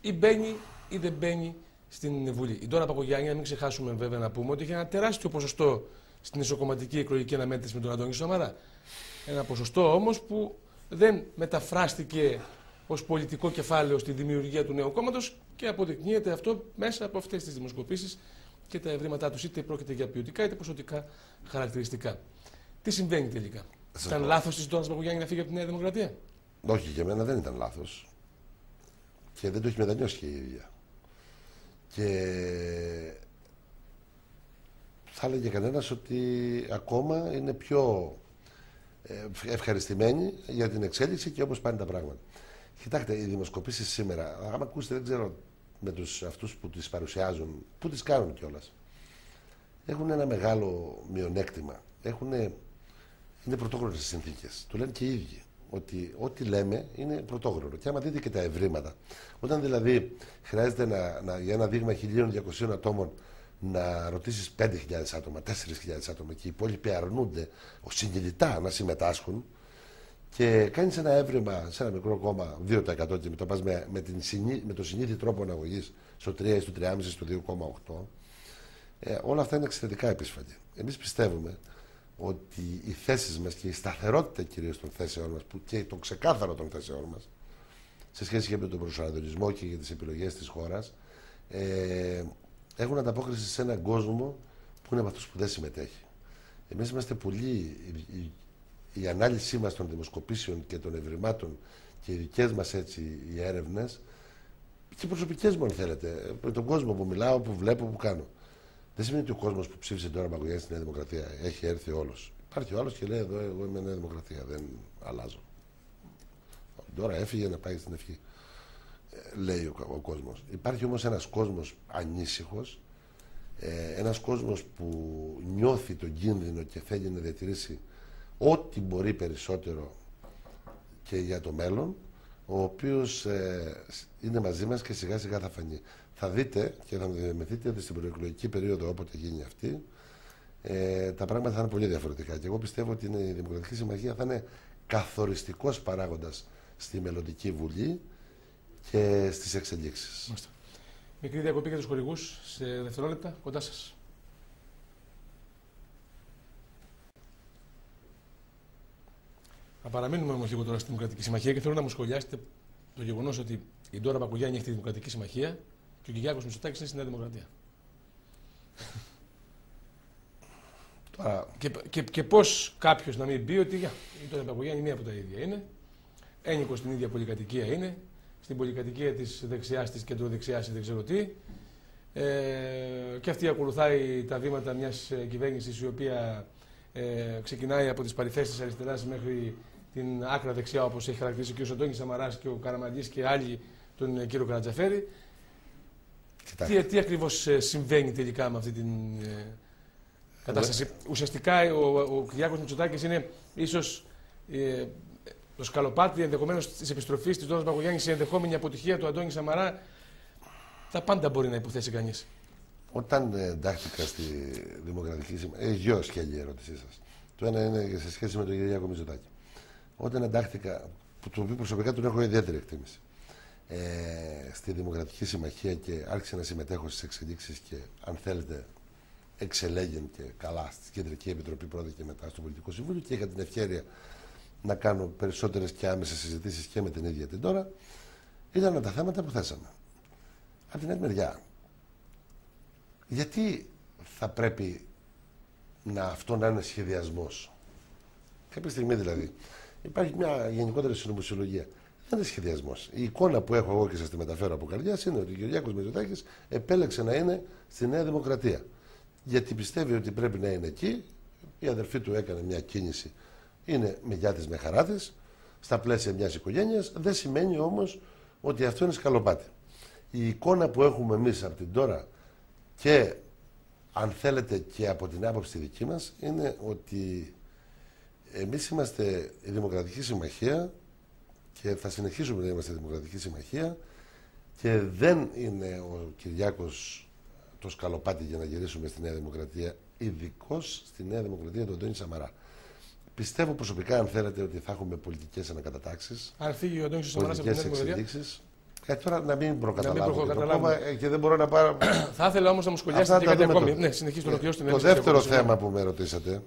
A: ή μπαίνει ή δεν μπαίνει στην Βουλή. Η Ντόρα Μπακογιάννη, να μην ξεχάσουμε βέβαια να πούμε ότι είχε ένα τεράστιο ποσοστό στην ισοκομματική εκλογική αναμέτρηση με τον Αντώνη Σαμαρά. Ένα ποσοστό όμως που δεν μεταφράστηκε ως πολιτικό κεφάλαιο στη δημιουργία του νέου κόμματος και αποδεικνύεται αυτό μέσα από αυτές τις δημοσκοπήσεις και τα ευρήματά τους, είτε πρόκειται για ποιοτικά είτε ποσοτικά χαρακτηριστικά. Τι συμβαίνει τελικά? Ήταν λάθος της Ντόρας Μπακογιάννη να φύγει από τη Νέα Δημοκρατία?
B: Όχι, για μένα δεν ήταν λάθος. Και δεν το έχει μετανιώσει και η ίδια. Και θα έλεγε κανένας ότι ακόμα είναι πιο ευχαριστημένοι για την εξέλιξη και όπως πάνε τα πράγματα. Κοιτάξτε, οι δημοσκοπήσεις σήμερα, άμα ακούσετε, δεν ξέρω με αυτούς που τις παρουσιάζουν, που τις κάνουν κιόλας, έχουν ένα μεγάλο μειονέκτημα. Είναι πρωτόγνωρες στις συνθήκες. Το λένε και οι ίδιοι. Ότι ό,τι λέμε είναι πρωτόγνωρο. Και άμα δείτε και τα ευρήματα, όταν δηλαδή χρειάζεται για ένα δείγμα 1.200 ατόμων να ρωτήσεις 5.000 άτομα, 4.000 άτομα και οι υπόλοιποι αρνούνται συνειδητά να συμμετάσχουν και κάνεις ένα έβριμα σε ένα μικρό κόμμα 2% και μετά πας με το συνήθι τρόπο αναγωγής στο 3 ή στο 3,5 ή στο 2,8, όλα αυτά είναι εξαιρετικά επισφαλή. Εμείς πιστεύουμε ότι οι θέσεις μας και η σταθερότητα κυρίως των θέσεών μας και το ξεκάθαρο των θέσεών μας σε σχέση και με τον προσανατολισμό και για τις επιλογές της χώρας έχουν ανταπόκριση σε έναν κόσμο που είναι από αυτούς που δεν συμμετέχει. Εμείς είμαστε πολύ... Η ανάλυση μας των δημοσκοπήσεων και των ευρημάτων και οι δικές μας οι έρευνες και οι προσωπικές μου αν θέλετε, με τον κόσμο που μιλάω, που βλέπω, που κάνω. Δεν σημαίνει ότι ο κόσμος που ψήφισε τώρα Μπακογιάννη στη Νέα Δημοκρατία έχει έρθει όλος. Υπάρχει ο άλλος και λέει: εδώ εγώ είμαι Νέα Δημοκρατία, δεν αλλάζω. Τώρα έφυγε να πάει στην ευχή. Λέει ο κόσμος. Υπάρχει όμως ένας κόσμος ανήσυχος, ένας κόσμος που νιώθει τον κίνδυνο και θέλει να διατηρήσει ό,τι μπορεί περισσότερο και για το μέλλον, ο οποίος είναι μαζί μας και σιγά σιγά θα φανεί. Θα δείτε και θα διαμεθείτε ότι στην προεκλογική περίοδο, όποτε γίνει αυτή, τα πράγματα θα είναι πολύ διαφορετικά. Και εγώ πιστεύω ότι η Δημοκρατική Συμμαχία θα είναι καθοριστικός παράγοντας στη μελλοντική Βουλή και στις εξελίξεις.
A: Μάλιστα. Μικρή διακοπή για τους χορηγούς σε δευτερόλεπτα, κοντά σας. Θα παραμείνουμε όμως λίγο τώρα στη Δημοκρατική Συμμαχία και θέλω να μου σχολιάσετε το γεγονός ότι η Ντόρα Μπακογιάννη έχει τη Δημοκρατική Συμμαχία και ο Κυριάκος Μητσοτάκης είναι στη Νέα Δημοκρατία. Και πώς κάποιος να μην πει ότι η Ντόρα Μπακογιάννη μία από τα ίδια είναι, ένικος στην ίδια πολυκατοικία είναι, στην πολυκατοικία της δεξιάς, της κεντροδεξιάς ή δεν ξέρω τι, και αυτή ακολουθάει τα βήματα μιας κυβέρνησης η οποία ξεκινάει από τις παρυφές της αριστεράς μέχρι την άκρα δεξιά, όπως έχει χαρακτηρίσει και ο Αντώνης Σαμαράς και ο Καραμανλής και άλλοι, τον κύριο Καρατζαφέρη. Τι ακριβώς συμβαίνει τελικά με αυτή την κατάσταση? Ουσιαστικά ο Κυριάκος Μητσοτάκης είναι ίσως το σκαλοπάτι ενδεχομένως της επιστροφής της Ντόρας Μπακογιάννη σε ενδεχόμενη αποτυχία του Αντώνη Σαμαρά. Τα πάντα μπορεί να υποθέσει κανείς. Όταν
B: εντάχθηκα στη Δημοκρατική Συμμαχία, δυο σκέλη η ερώτησή σας. Το ένα είναι σε σχέση με τον Κυριάκο Μητσοτάκη. Όταν εντάχθηκα, το οποίο προσωπικά τον έχω ιδιαίτερη εκτίμηση, στη Δημοκρατική Συμμαχία και άρχισα να συμμετέχω στις εξελίξεις και αν θέλετε εξελέγεν και καλά στη Κεντρική Επιτροπή πρώτα και μετά στο Πολιτικό Συμβούλιο και είχα την ευκαιρία να κάνω περισσότερες και άμεσες συζητήσεις και με την ίδια την Ντόρα, ήταν τα θέματα που θέσαμε. Από την άλλη μεριά, γιατί θα πρέπει αυτό να είναι σχεδιασμός? Κάποια στιγμή δηλαδή υπάρχει μια γενικότερη συνωμοσιολογία. Δεν είναι σχεδιασμός. Η εικόνα που έχω εγώ και σας τη μεταφέρω από καρδιάς είναι ότι ο Κυριάκος Μητσοτάκης επέλεξε να είναι στη Νέα Δημοκρατία. Γιατί πιστεύει ότι πρέπει να είναι εκεί. Η αδερφή του έκανε μια κίνηση. Είναι με γιά της, με χαρά της, στα πλαίσια μιας οικογένειας. Δεν σημαίνει όμως ότι αυτό είναι σκαλοπάτι. Η εικόνα που έχουμε εμείς από την Ντόρα και αν θέλετε και από την άποψη δική μας είναι ότι εμείς είμαστε η Δημοκρατική Συμμαχία και θα συνεχίσουμε να είμαστε η Δημοκρατική Συμμαχία και δεν είναι ο Κυριάκος το σκαλοπάτι για να γυρίσουμε στη Νέα Δημοκρατία, ειδικώς στη Νέα Δημοκρατία του Αντώνη Σαμαρά. Πιστεύω προσωπικά, αν θέλετε, ότι θα έχουμε πολιτικές ανακατατάξεις.
A: Αν φύγει ο Αντώνης Σαμαράς από τη Νέα Δημοκρατία.
B: Τώρα να μην προκαταλάβω και δεν μπορώ να πάρω.
A: Θα ήθελα όμως να μου σχολιάσετε και κάτι ακόμη. Ναι, συνεχίστε να ολοκληρώσετε.
B: Το δεύτερο θέμα που με ρωτήσατε,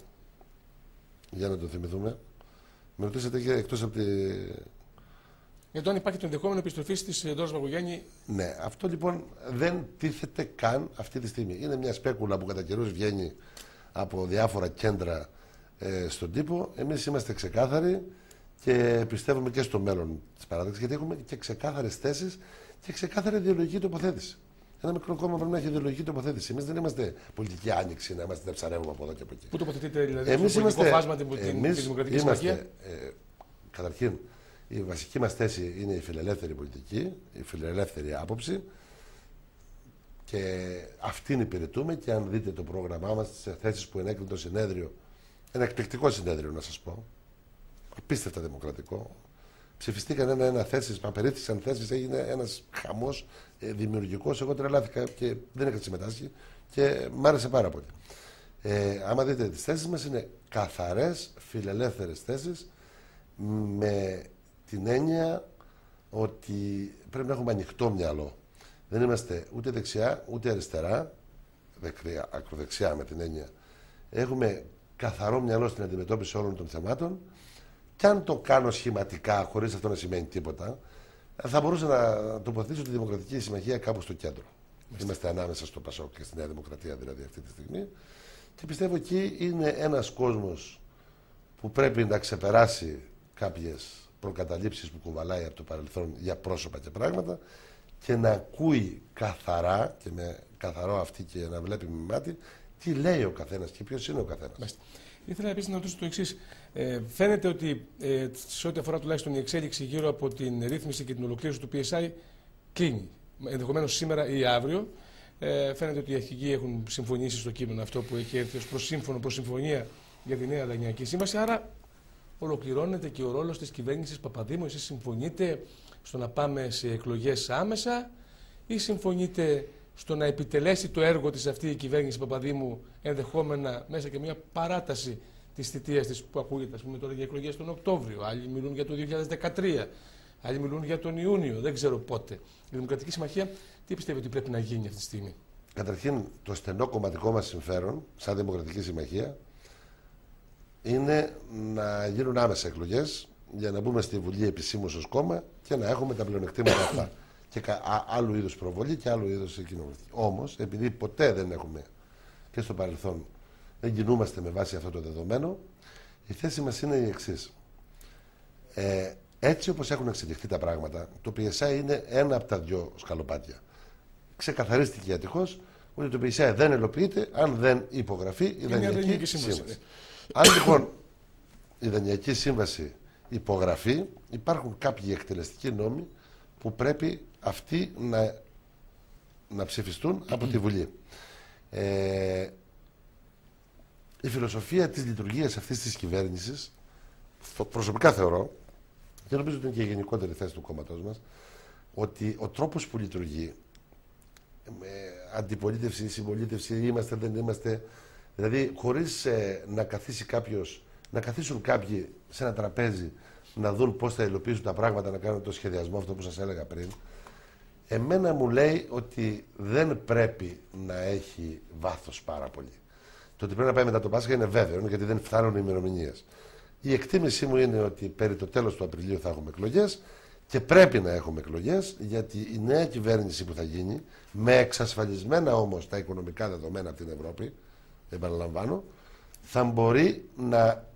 B: για να το θυμηθούμε, με ρωτήσατε και εκτός από τη.
A: Για το αν υπάρχει το ενδεχόμενο επιστροφή τη Ντόρας Μπακογιάννη.
B: Ναι, αυτό λοιπόν δεν τίθεται καν αυτή τη στιγμή. Είναι μια σπέκουλα που κατά καιρούς βγαίνει από διάφορα κέντρα στον τύπο. Εμείς είμαστε ξεκάθαροι και πιστεύουμε και στο μέλλον της παράταξης, γιατί έχουμε και ξεκάθαρες θέσεις και ξεκάθαρη ιδεολογική τοποθέτηση. Ένα μικρό κόμμα πρέπει να έχει ιδεολογική τοποθέτηση. Εμείς δεν είμαστε πολιτική άνοιξη να είμαστε να ψαρεύουμε από εδώ και από εκεί.
A: Πού τοποθετείτε δηλαδή στο πολιτικό φάσμα τη Δημοκρατική Συμμαχία?
B: Καταρχήν, η βασική μας θέση είναι η φιλελεύθερη πολιτική, η φιλελεύθερη άποψη και αυτήν υπηρετούμε. Και αν δείτε το πρόγραμμά μας, τις θέσεις που ενέκρινε το συνέδριο, ένα εκπληκτικό συνέδριο να σας πω, απίστευτα δημοκρατικό. Ψηφιστήκαν ένα-ένα θέσεις, απερίφθησαν θέσεις, έγινε ένας χαμός δημιουργικός. Εγώ τρελάθηκα και δεν είχα συμμετάσχει και μ' άρεσε πάρα πολύ. Άμα δείτε τις θέσεις μας, είναι καθαρές φιλελεύθερες θέσεις, με την έννοια ότι πρέπει να έχουμε ανοιχτό μυαλό. Δεν είμαστε ούτε δεξιά ούτε αριστερά, ακροδεξιά με την έννοια. Έχουμε καθαρό μυαλό στην αντιμετώπιση όλων των θεμάτων. Και αν το κάνω σχηματικά, χωρίς αυτό να σημαίνει τίποτα, θα μπορούσα να τοποθετήσω τη Δημοκρατική Συμμαχία κάπου στο κέντρο. Είμαστε ανάμεσα στο Πασόκ και στη Νέα Δημοκρατία δηλαδή αυτή τη στιγμή. Και πιστεύω εκεί είναι ένας κόσμος που πρέπει να ξεπεράσει κάποιες προκαταλήψεις που κουβαλάει από το παρελθόν για πρόσωπα και πράγματα και να ακούει καθαρά και με καθαρό αυτή και να βλέπει με μάτι τι λέει ο καθένας και ποιος είναι ο καθένας.
A: Ήθελα επίσης να ρωτήσω το εξής. Φαίνεται ότι σε ό,τι αφορά τουλάχιστον η εξέλιξη γύρω από την ρύθμιση και την ολοκλήρωση του PSI κλείνει. Ενδεχομένως σήμερα ή αύριο. Φαίνεται ότι οι αρχηγοί έχουν συμφωνήσει στο κείμενο αυτό που έχει έρθει ως προς συμφωνία για τη νέα Δανειακή Σύμβαση. Άρα ολοκληρώνεται και ο ρόλος της κυβέρνησης Παπαδήμου. Εσείς συμφωνείτε στο να πάμε σε εκλογές άμεσα ή συμφωνείτε στο να επιτελέσει το έργο της αυτή η κυβέρνηση Παπαδήμου, ενδεχόμενα μέσα και μια παράταση της θητείας της που ακούγεται, ας πούμε, τώρα για εκλογές τον Οκτώβριο. Άλλοι μιλούν για το 2013, άλλοι μιλούν για τον Ιούνιο, δεν ξέρω πότε. Η Δημοκρατική Συμμαχία τι πιστεύει ότι πρέπει να γίνει αυτή τη στιγμή?
B: Καταρχήν, το στενό κομματικό μας συμφέρον, σαν Δημοκρατική Συμμαχία, είναι να γίνουν άμεσα εκλογές για να μπούμε στη Βουλή επισήμως ως κόμμα και να έχουμε τα πλεονεκτήματα αυτά. Και άλλου είδους προβολή και άλλου είδους κοινοβουλευτική. Όμως, επειδή ποτέ δεν έχουμε και στο παρελθόν δεν κινούμαστε με βάση αυτό το δεδομένο, η θέση μας είναι η εξής. Έτσι όπως έχουν εξελιχθεί τα πράγματα, το PSI είναι ένα από τα δυο σκαλοπάτια. Ξεκαθαρίστηκε ατυχώς ότι το PSI δεν ελοποιείται αν δεν υπογραφεί η Δανειακή Σύμβαση. Αν λοιπόν η Δανειακή Σύμβαση υπογραφεί, υπάρχουν κάποιοι εκτελεστικοί νόμοι που πρέπει αυτοί να ψηφιστούν από τη Βουλή. Η φιλοσοφία της λειτουργίας αυτής της κυβέρνησης, προσωπικά θεωρώ, και νομίζω ότι είναι και η γενικότερη θέση του κόμματός μας, ότι ο τρόπος που λειτουργεί, με αντιπολίτευση, συμπολίτευση, είμαστε, δεν είμαστε, δηλαδή χωρίς να καθίσει κάποιος, να καθίσουν κάποιοι σε ένα τραπέζι να δουν πώς θα υλοποιήσουν τα πράγματα, να κάνουν το σχεδιασμό, αυτό που σας έλεγα πριν, εμένα μου λέει ότι δεν πρέπει να έχει βάθος πάρα πολύ. Το ότι πρέπει να πάει μετά το Πάσχα είναι βέβαιο, γιατί δεν φτάνουν οι ημερομηνίες. Η εκτίμησή μου είναι ότι περί το τέλος του Απριλίου θα έχουμε εκλογές και πρέπει να έχουμε εκλογές, γιατί η νέα κυβέρνηση που θα γίνει, με εξασφαλισμένα όμως τα οικονομικά δεδομένα από την Ευρώπη, επαναλαμβάνω, θα μπορεί να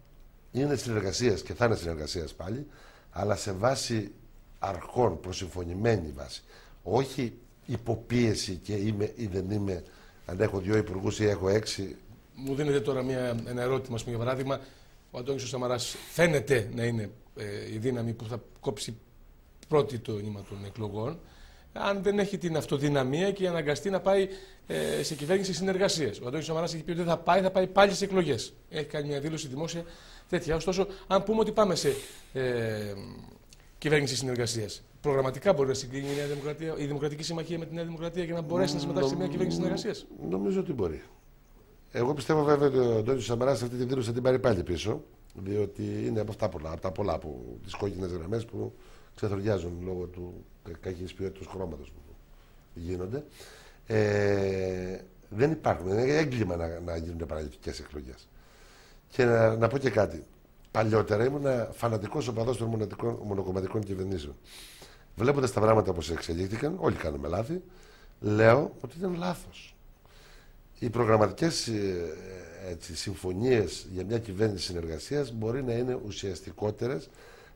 B: είναι συνεργασίας και θα είναι συνεργασίας πάλι, αλλά σε βάση αρχών, προσυμφωνημένη βάση. Όχι υποπίεση και είμαι ή δεν είμαι, αν έχω 2 υπουργούς ή έχω 6.
A: Μου δίνετε τώρα ένα ερώτημα, για παράδειγμα. Ο Αντώνης Σαμαράς φαίνεται να είναι η δύναμη που θα κόψει πρώτη το νήμα των εκλογών, αν δεν έχει την αυτοδυναμία και αναγκαστεί να πάει σε κυβέρνηση συνεργασίας. Ο Αντώνης Σαμαράς έχει πει ότι δεν θα πάει πάλι σε εκλογές. Έχει κάνει μια δήλωση δημόσια τέτοια. Ωστόσο, αν πούμε ότι πάμε σε κυβέρνηση συνεργασίας, προγραμματικά μπορεί να συγκλίνει η Δημοκρατική Συμμαχία με τη Νέα Δημοκρατία για να μπορέσει να συμμετάσχει σε μια κυβέρνηση συνεργασίας?
B: Νομίζω ότι μπορεί. Εγώ πιστεύω βέβαια ότι ο Αντώνης Σαμαράς αυτή τη δήλωση θα την πάρει πάλι πίσω, διότι είναι από τα πολλά τις κόκκινες γραμμές που ξεθοριάζουν λόγω του κακής ποιότητας χρώματος που γίνονται. Δεν υπάρχουν. Είναι έγκλημα να γίνονται παραλυτικές εκλογές. Και να πω και κάτι. Παλιότερα ήμουν φανατικός οπαδός των μονοκομματικών κυβερνήσεων. Βλέποντας τα πράγματα όπως εξελίχθηκαν, όλοι κάνουμε λάθη, λέω ότι ήταν λάθος. Οι προγραμματικές συμφωνίες για μια κυβέρνηση συνεργασίας μπορεί να είναι ουσιαστικότερες,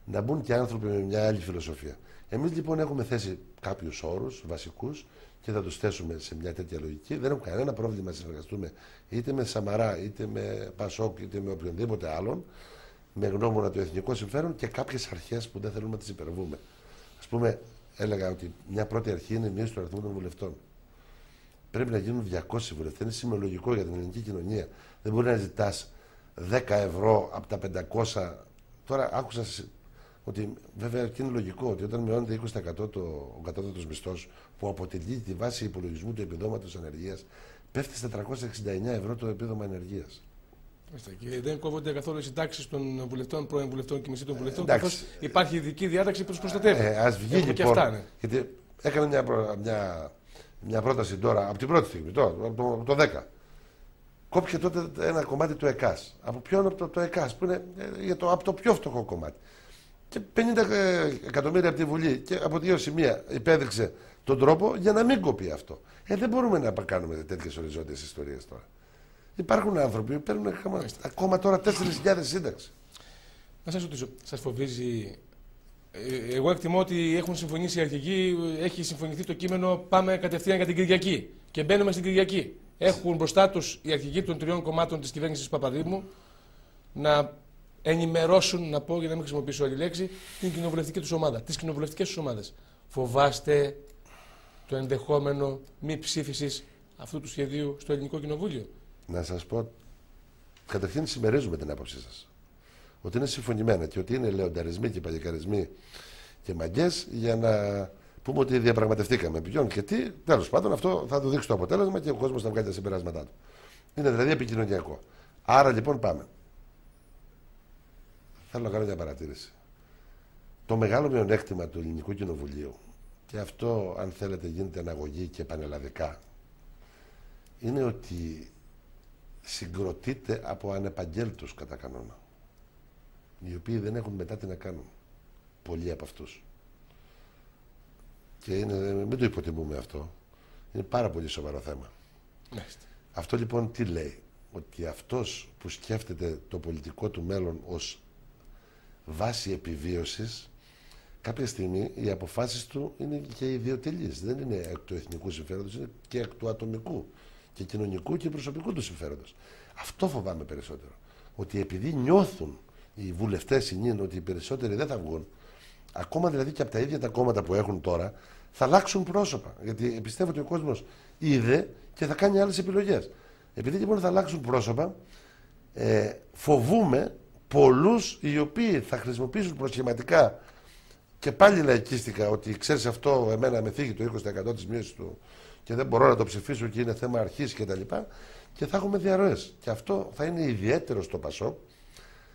B: να μπουν και άνθρωποι με μια άλλη φιλοσοφία. Εμείς λοιπόν έχουμε θέσει κάποιους όρους βασικούς και θα τους θέσουμε σε μια τέτοια λογική. Δεν έχουμε κανένα πρόβλημα να συνεργαστούμε είτε με Σαμαρά, είτε με Πασόκ, είτε με οποιονδήποτε άλλον, με γνώμονα το εθνικό συμφέρον και κάποιες αρχές που δεν θέλουμε να τις υπερβούμε. Ας πούμε, έλεγα ότι μια πρώτη αρχή είναι η μείωση του αριθμού των βουλευτών. Πρέπει να γίνουν 200 βουλευτές. Είναι σημειολογικό για την ελληνική κοινωνία. Δεν μπορεί να ζητάς 10 ευρώ από τα 500. Τώρα άκουσα ότι βέβαια και είναι λογικό ότι όταν μειώνεται 20% ο κατώτατος μισθός που αποτελεί τη βάση υπολογισμού του επιδόματος ανεργίας, πέφτει στα 369 ευρώ το επίδομα ανεργίας.
A: Και δεν κόβονται καθόλου οι συντάξεις των βουλευτών, πρώην βουλευτών και μισθή των βουλευτών, καθώς υπάρχει ειδική διάταξη που τους προστατεύει.
B: Ας βγει λοιπόν. Και αυτά, ναι. Γιατί έκανα μια πρόταση τώρα, από την πρώτη στιγμή, από το 10. Κόπηκε τότε ένα κομμάτι του ΕΚΑΣ. Από ποιον? Από το ΕΚΑΣ, που είναι από το πιο φτωχό κομμάτι. Και 50 εκατομμύρια από τη Βουλή και από 2 σημεία υπέδειξε τον τρόπο για να μην κοπεί αυτό. Δεν μπορούμε να κάνουμε τέτοιες οριζόντιες ιστορίες τώρα. Υπάρχουν άνθρωποι που παίρνουν ακόμα τώρα 4.000 σύνταξη.
A: Να σας ρωτήσω, σας φοβίζει? Εγώ εκτιμώ ότι έχουν συμφωνήσει οι αρχηγοί, έχει συμφωνηθεί το κείμενο, πάμε κατευθείαν για την Κυριακή. Και μπαίνουμε στην Κυριακή. Έχουν μπροστά τους οι αρχηγοί των 3 κομμάτων της κυβέρνησης Παπαδήμου να ενημερώσουν, να πω για να μην χρησιμοποιήσω άλλη λέξη, την κοινοβουλευτική τους ομάδα, τις κοινοβουλευτικές τους ομάδες. Φοβάστε το ενδεχόμενο μη ψήφισης αυτού του σχεδίου στο Ελληνικό Κοινοβούλιο?
B: Να σας πω, καταρχήν συμμερίζουμε την άποψή σας. Ότι είναι συμφωνημένα και ότι είναι λεονταρισμοί και παλικαρισμοί και μαγκές για να πούμε ότι διαπραγματευτήκαμε. Ποιον και τι, τέλος πάντων αυτό θα το δείξει το αποτέλεσμα και ο κόσμος θα βγάλει τα συμπεράσματά του. Είναι δηλαδή επικοινωνιακό. Άρα λοιπόν πάμε. Θέλω να κάνω μια παρατήρηση. Το μεγάλο μειονέκτημα του Ελληνικού Κοινοβουλίου, και αυτό αν θέλετε γίνεται αναγωγή και πανελλαδικά, είναι ότι συγκροτείται από ανεπαγγέλτους κατά κανόνα, οι οποίοι δεν έχουν μετά τι να κάνουν. Πολλοί από αυτούς. Και μην το υποτιμούμε αυτό. Είναι πάρα πολύ σοβαρό θέμα. Αυτό λοιπόν τι λέει? Ότι αυτός που σκέφτεται το πολιτικό του μέλλον ως βάση επιβίωσης, κάποια στιγμή οι αποφάσεις του είναι και ιδιωτελείς. Δεν είναι εκ του εθνικού συμφέροντος, είναι και εκ του ατομικού και κοινωνικού και προσωπικού του συμφέροντος. Αυτό φοβάμαι περισσότερο. Ότι επειδή νιώθουν οι βουλευτές συνήν ότι οι περισσότεροι δεν θα βγουν, ακόμα δηλαδή και από τα ίδια τα κόμματα που έχουν τώρα, θα αλλάξουν πρόσωπα. Γιατί πιστεύω ότι ο κόσμος είδε και θα κάνει άλλες επιλογές. Επειδή λοιπόν θα αλλάξουν πρόσωπα, φοβούμε πολλούς οι οποίοι θα χρησιμοποιήσουν προσχηματικά και πάλι λαϊκίστικα ότι ξέρεις αυτό εμένα με θίγει το 20% της μείωσης του και δεν μπορώ να το ψηφίσω και είναι θέμα αρχής κτλ. Και θα έχουμε διαρροές. Και αυτό θα είναι ιδιαίτερο στο ΠΑΣΟΚ.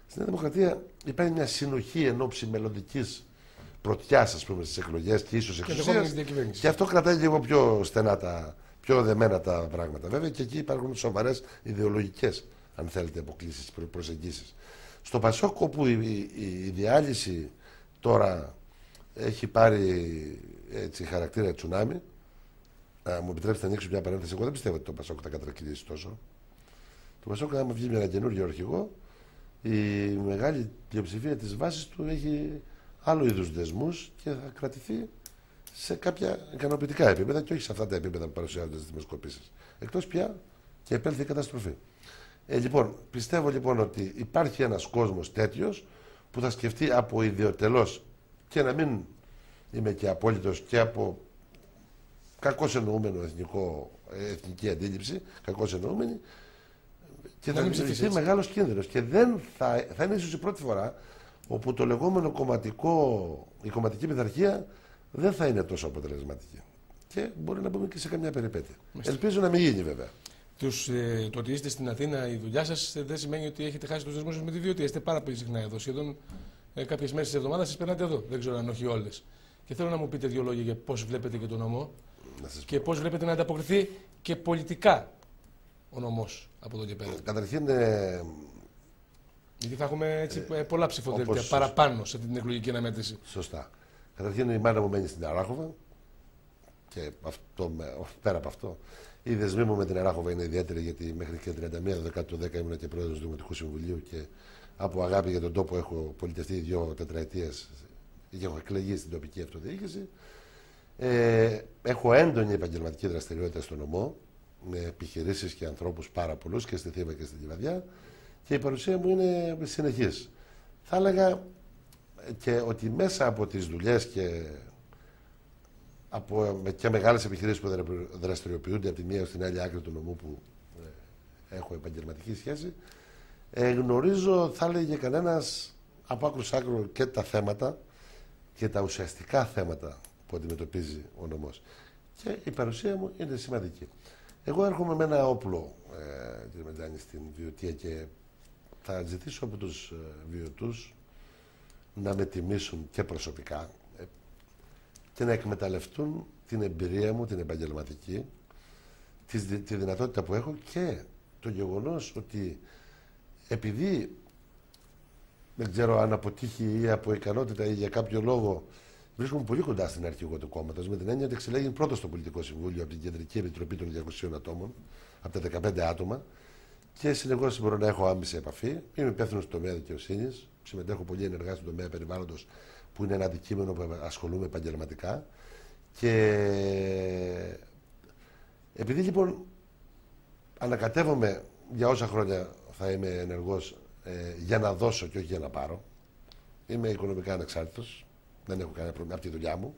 B: Στην Δημοκρατία υπάρχει μια συνοχή εν ώψη μελλοντικής πρωτιάς, ας πούμε, στις εκλογές και ίσως εξουσίας. Και αυτό κρατάει λίγο πιο στενά, πιο δεμένα τα πράγματα. Βέβαια και εκεί υπάρχουν σοβαρές ιδεολογικές, αν θέλετε, αποκλήσεις, προσεγγίσεις. Στο ΠΑΣΟΚ, όπου η διάλυση τώρα έχει πάρει έτσι, χαρακτήρα τσουνάμι, μου επιτρέψετε να ανοίξω μια παρένθεση. Εγώ δεν πιστεύω ότι το ΠΑΣΟΚ θα κατρακυλήσει τόσο. Το ΠΑΣΟΚ, άμα βγει με ένα καινούργιο αρχηγό, η μεγάλη πλειοψηφία της βάσης του έχει άλλου είδους δεσμούς και θα κρατηθεί σε κάποια ικανοποιητικά επίπεδα και όχι σε αυτά τα επίπεδα που παρουσιάζονται στις δημοσκοπήσεις. Εκτός πια και επέλθει η καταστροφή. Λοιπόν, πιστεύω λοιπόν ότι υπάρχει ένας κόσμος τέτοιος που θα σκεφτεί από ιδιωτελώς και να μην είμαι και απόλυτος και από κακώς εννοούμενο εθνική αντίληψη, κακώς εννοούμενη, και θα δημιουργηθεί μεγάλος κίνδυνος. Και δεν θα είναι ίσως η πρώτη φορά όπου το λεγόμενο η κομματική πειθαρχία δεν θα είναι τόσο αποτελεσματική. Και μπορεί να πούμε και σε καμιά περιπέτεια. Ελπίζω να μην γίνει βέβαια.
A: Το ότι είστε στην Αθήνα, η δουλειά σας δεν σημαίνει ότι έχετε χάσει τους δεσμούς με τη Βιωτία. Είστε πάρα πολύ συχνά εδώ. Σχεδόν κάποιες μέρες της εβδομάδας σας περνάτε εδώ. Δεν ξέρω αν όχι όλες. Και θέλω να μου πείτε 2 λόγια για πώς βλέπετε και τον νομό και πώς βλέπετε να ανταποκριθεί και πολιτικά ο νομός από εδώ και πέρα.
B: Καταρχήν.
A: Γιατί θα έχουμε έτσι πολλά ψηφοδέλτια παραπάνω σε την εκλογική αναμέτρηση.
B: Σωστά. Καταρχήν η μάνα μου μένει στην Αράχοβα και πέρα από αυτό. Οι δεσμοί μου με την Αράχοβα είναι ιδιαίτεροι, γιατί μέχρι και 31 του 10 ήμουν και πρόεδρος του Δημοτικού Συμβουλίου και από αγάπη για τον τόπο έχω πολιτευτεί 2 τετραετίες και έχω εκλεγεί στην τοπική αυτοδιοίκηση. Έχω έντονη επαγγελματική δραστηριότητα στο νομό, με επιχειρήσεις και ανθρώπους πάρα πολλούς και στη Θήβα και στη Λιβαδιά, και η παρουσία μου είναι συνεχής. Θα έλεγα και ότι μέσα από τις δουλειές και μεγάλες επιχειρήσεις που δραστηριοποιούνται από τη μία στην άλλη άκρη του νομού που έχω επαγγελματική σχέση, γνωρίζω, θα έλεγε κανένας, από άκρου σ' άκρο και τα θέματα και τα ουσιαστικά θέματα που αντιμετωπίζει ο νομός. Και η παρουσία μου είναι σημαντική. Εγώ έρχομαι με ένα όπλο, κύριε Μετζάνη, στην Βιωτία, και θα ζητήσω από τους βιωτούς να με τιμήσουν και προσωπικά και να εκμεταλλευτούν την εμπειρία μου, την επαγγελματική, τη δυνατότητα που έχω και το γεγονός ότι επειδή δεν ξέρω αν αποτύχει ή από ικανότητα ή για κάποιο λόγο βρίσκομαι πολύ κοντά στην αρχηγό του κόμματος, με την έννοια ότι εξελέγει πρώτο στο Πολιτικό Συμβούλιο από την Κεντρική Επιτροπή των 200 ατόμων, από τα 15 άτομα, και συνεχώς μπορώ να έχω άμεση επαφή. Είμαι υπεύθυνος στο τομέα δικαιοσύνης, συμμετέχω πολύ ενεργά στον τομέα περιβάλλοντος, που είναι ένα αντικείμενο που ασχολούμαι επαγγελματικά. Και επειδή λοιπόν ανακατεύομαι για όσα χρόνια θα είμαι ενεργός για να δώσω και όχι για να πάρω, είμαι οικονομικά ανεξάρτητος. Δεν έχω κανένα πρόβλημα από τη δουλειά μου.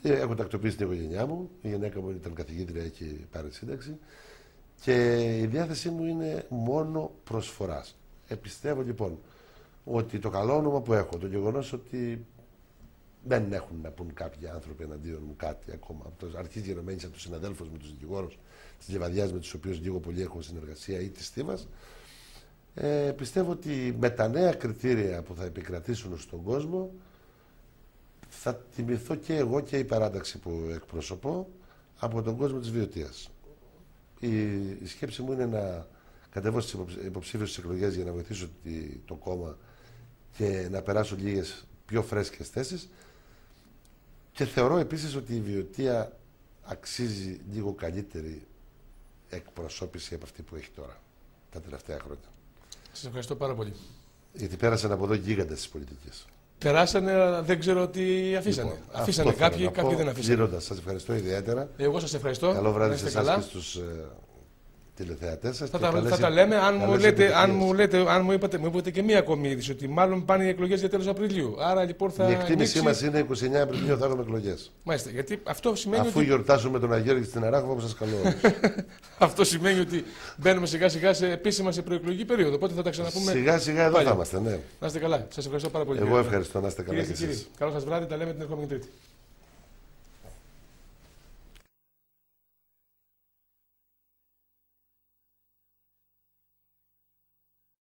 B: Έχω τακτοποιήσει την οικογένειά μου. Η γυναίκα μου ήταν καθηγήτρια, έχει πάρει σύνταξη. Και η διάθεσή μου είναι μόνο προσφοράς. Πιστεύω λοιπόν ότι το καλό όνομα που έχω, το γεγονός ότι δεν έχουν να πούν κάποιοι άνθρωποι εναντίον μου κάτι ακόμα, από το αρχής γενομένης από τους συναδέλφους με τους δικηγόρους της Λιβαδιάς, με τους οποίους λίγο πολύ έχω συνεργασία, ή της Θήβας, πιστεύω ότι με τα νέα κριτήρια που θα επικρατήσουν στον κόσμο θα τιμηθώ και εγώ και η παράταξη που εκπροσωπώ από τον κόσμο της Βιωτίας. Η σκέψη μου είναι να κατεβώ στις υποψήφιες εκλογές για να βοηθήσω το κόμμα και να περάσω λίγες πιο φρέσκες θέσεις, και θεωρώ επίσης ότι η Βιωτία αξίζει λίγο καλύτερη εκπροσώπηση από αυτή που έχει τώρα τα τελευταία χρόνια.
A: Σας ευχαριστώ πάρα πολύ.
B: Γιατί πέρασαν από εδώ γίγαντες της πολιτικής.
A: Περάσανε, αλλά δεν ξέρω τι αφήσανε.
B: Λοιπόν,
A: αφήσανε κάποιοι δεν αφήσανε.
B: Κλείνοντας, σας ευχαριστώ ιδιαίτερα.
A: Εγώ σας ευχαριστώ.
B: Καλό βράδυ σε εσάς και στους τηλεθεατές σας.
A: Θα τα λέμε. Αν μου είπατε και μία ακόμη είδηση, ότι μάλλον πάνε οι εκλογές για τέλος Απριλίου. Άρα λοιπόν θα.
B: Η εκτίμησή μας είναι 29 Απριλίου θα έχουμε εκλογές.
A: Μάλιστα. Γιατί αυτό σημαίνει.
B: Αφού γιορτάσουμε τον Αγιώργη στην Αράχοβα, που σας καλώ.
A: Αυτό σημαίνει ότι μπαίνουμε σιγά σιγά επίσημα σε προεκλογική περίοδο. Οπότε θα τα ξαναπούμε.
B: Σιγά σιγά εδώ θα είμαστε, ναι.
A: Να είστε καλά. Σας ευχαριστώ πάρα πολύ.
B: Εγώ ευχαριστώ, να είστε καλά.
A: Καλό σας βράδυ, τα λέμε την ερχόμενη Τρίτη.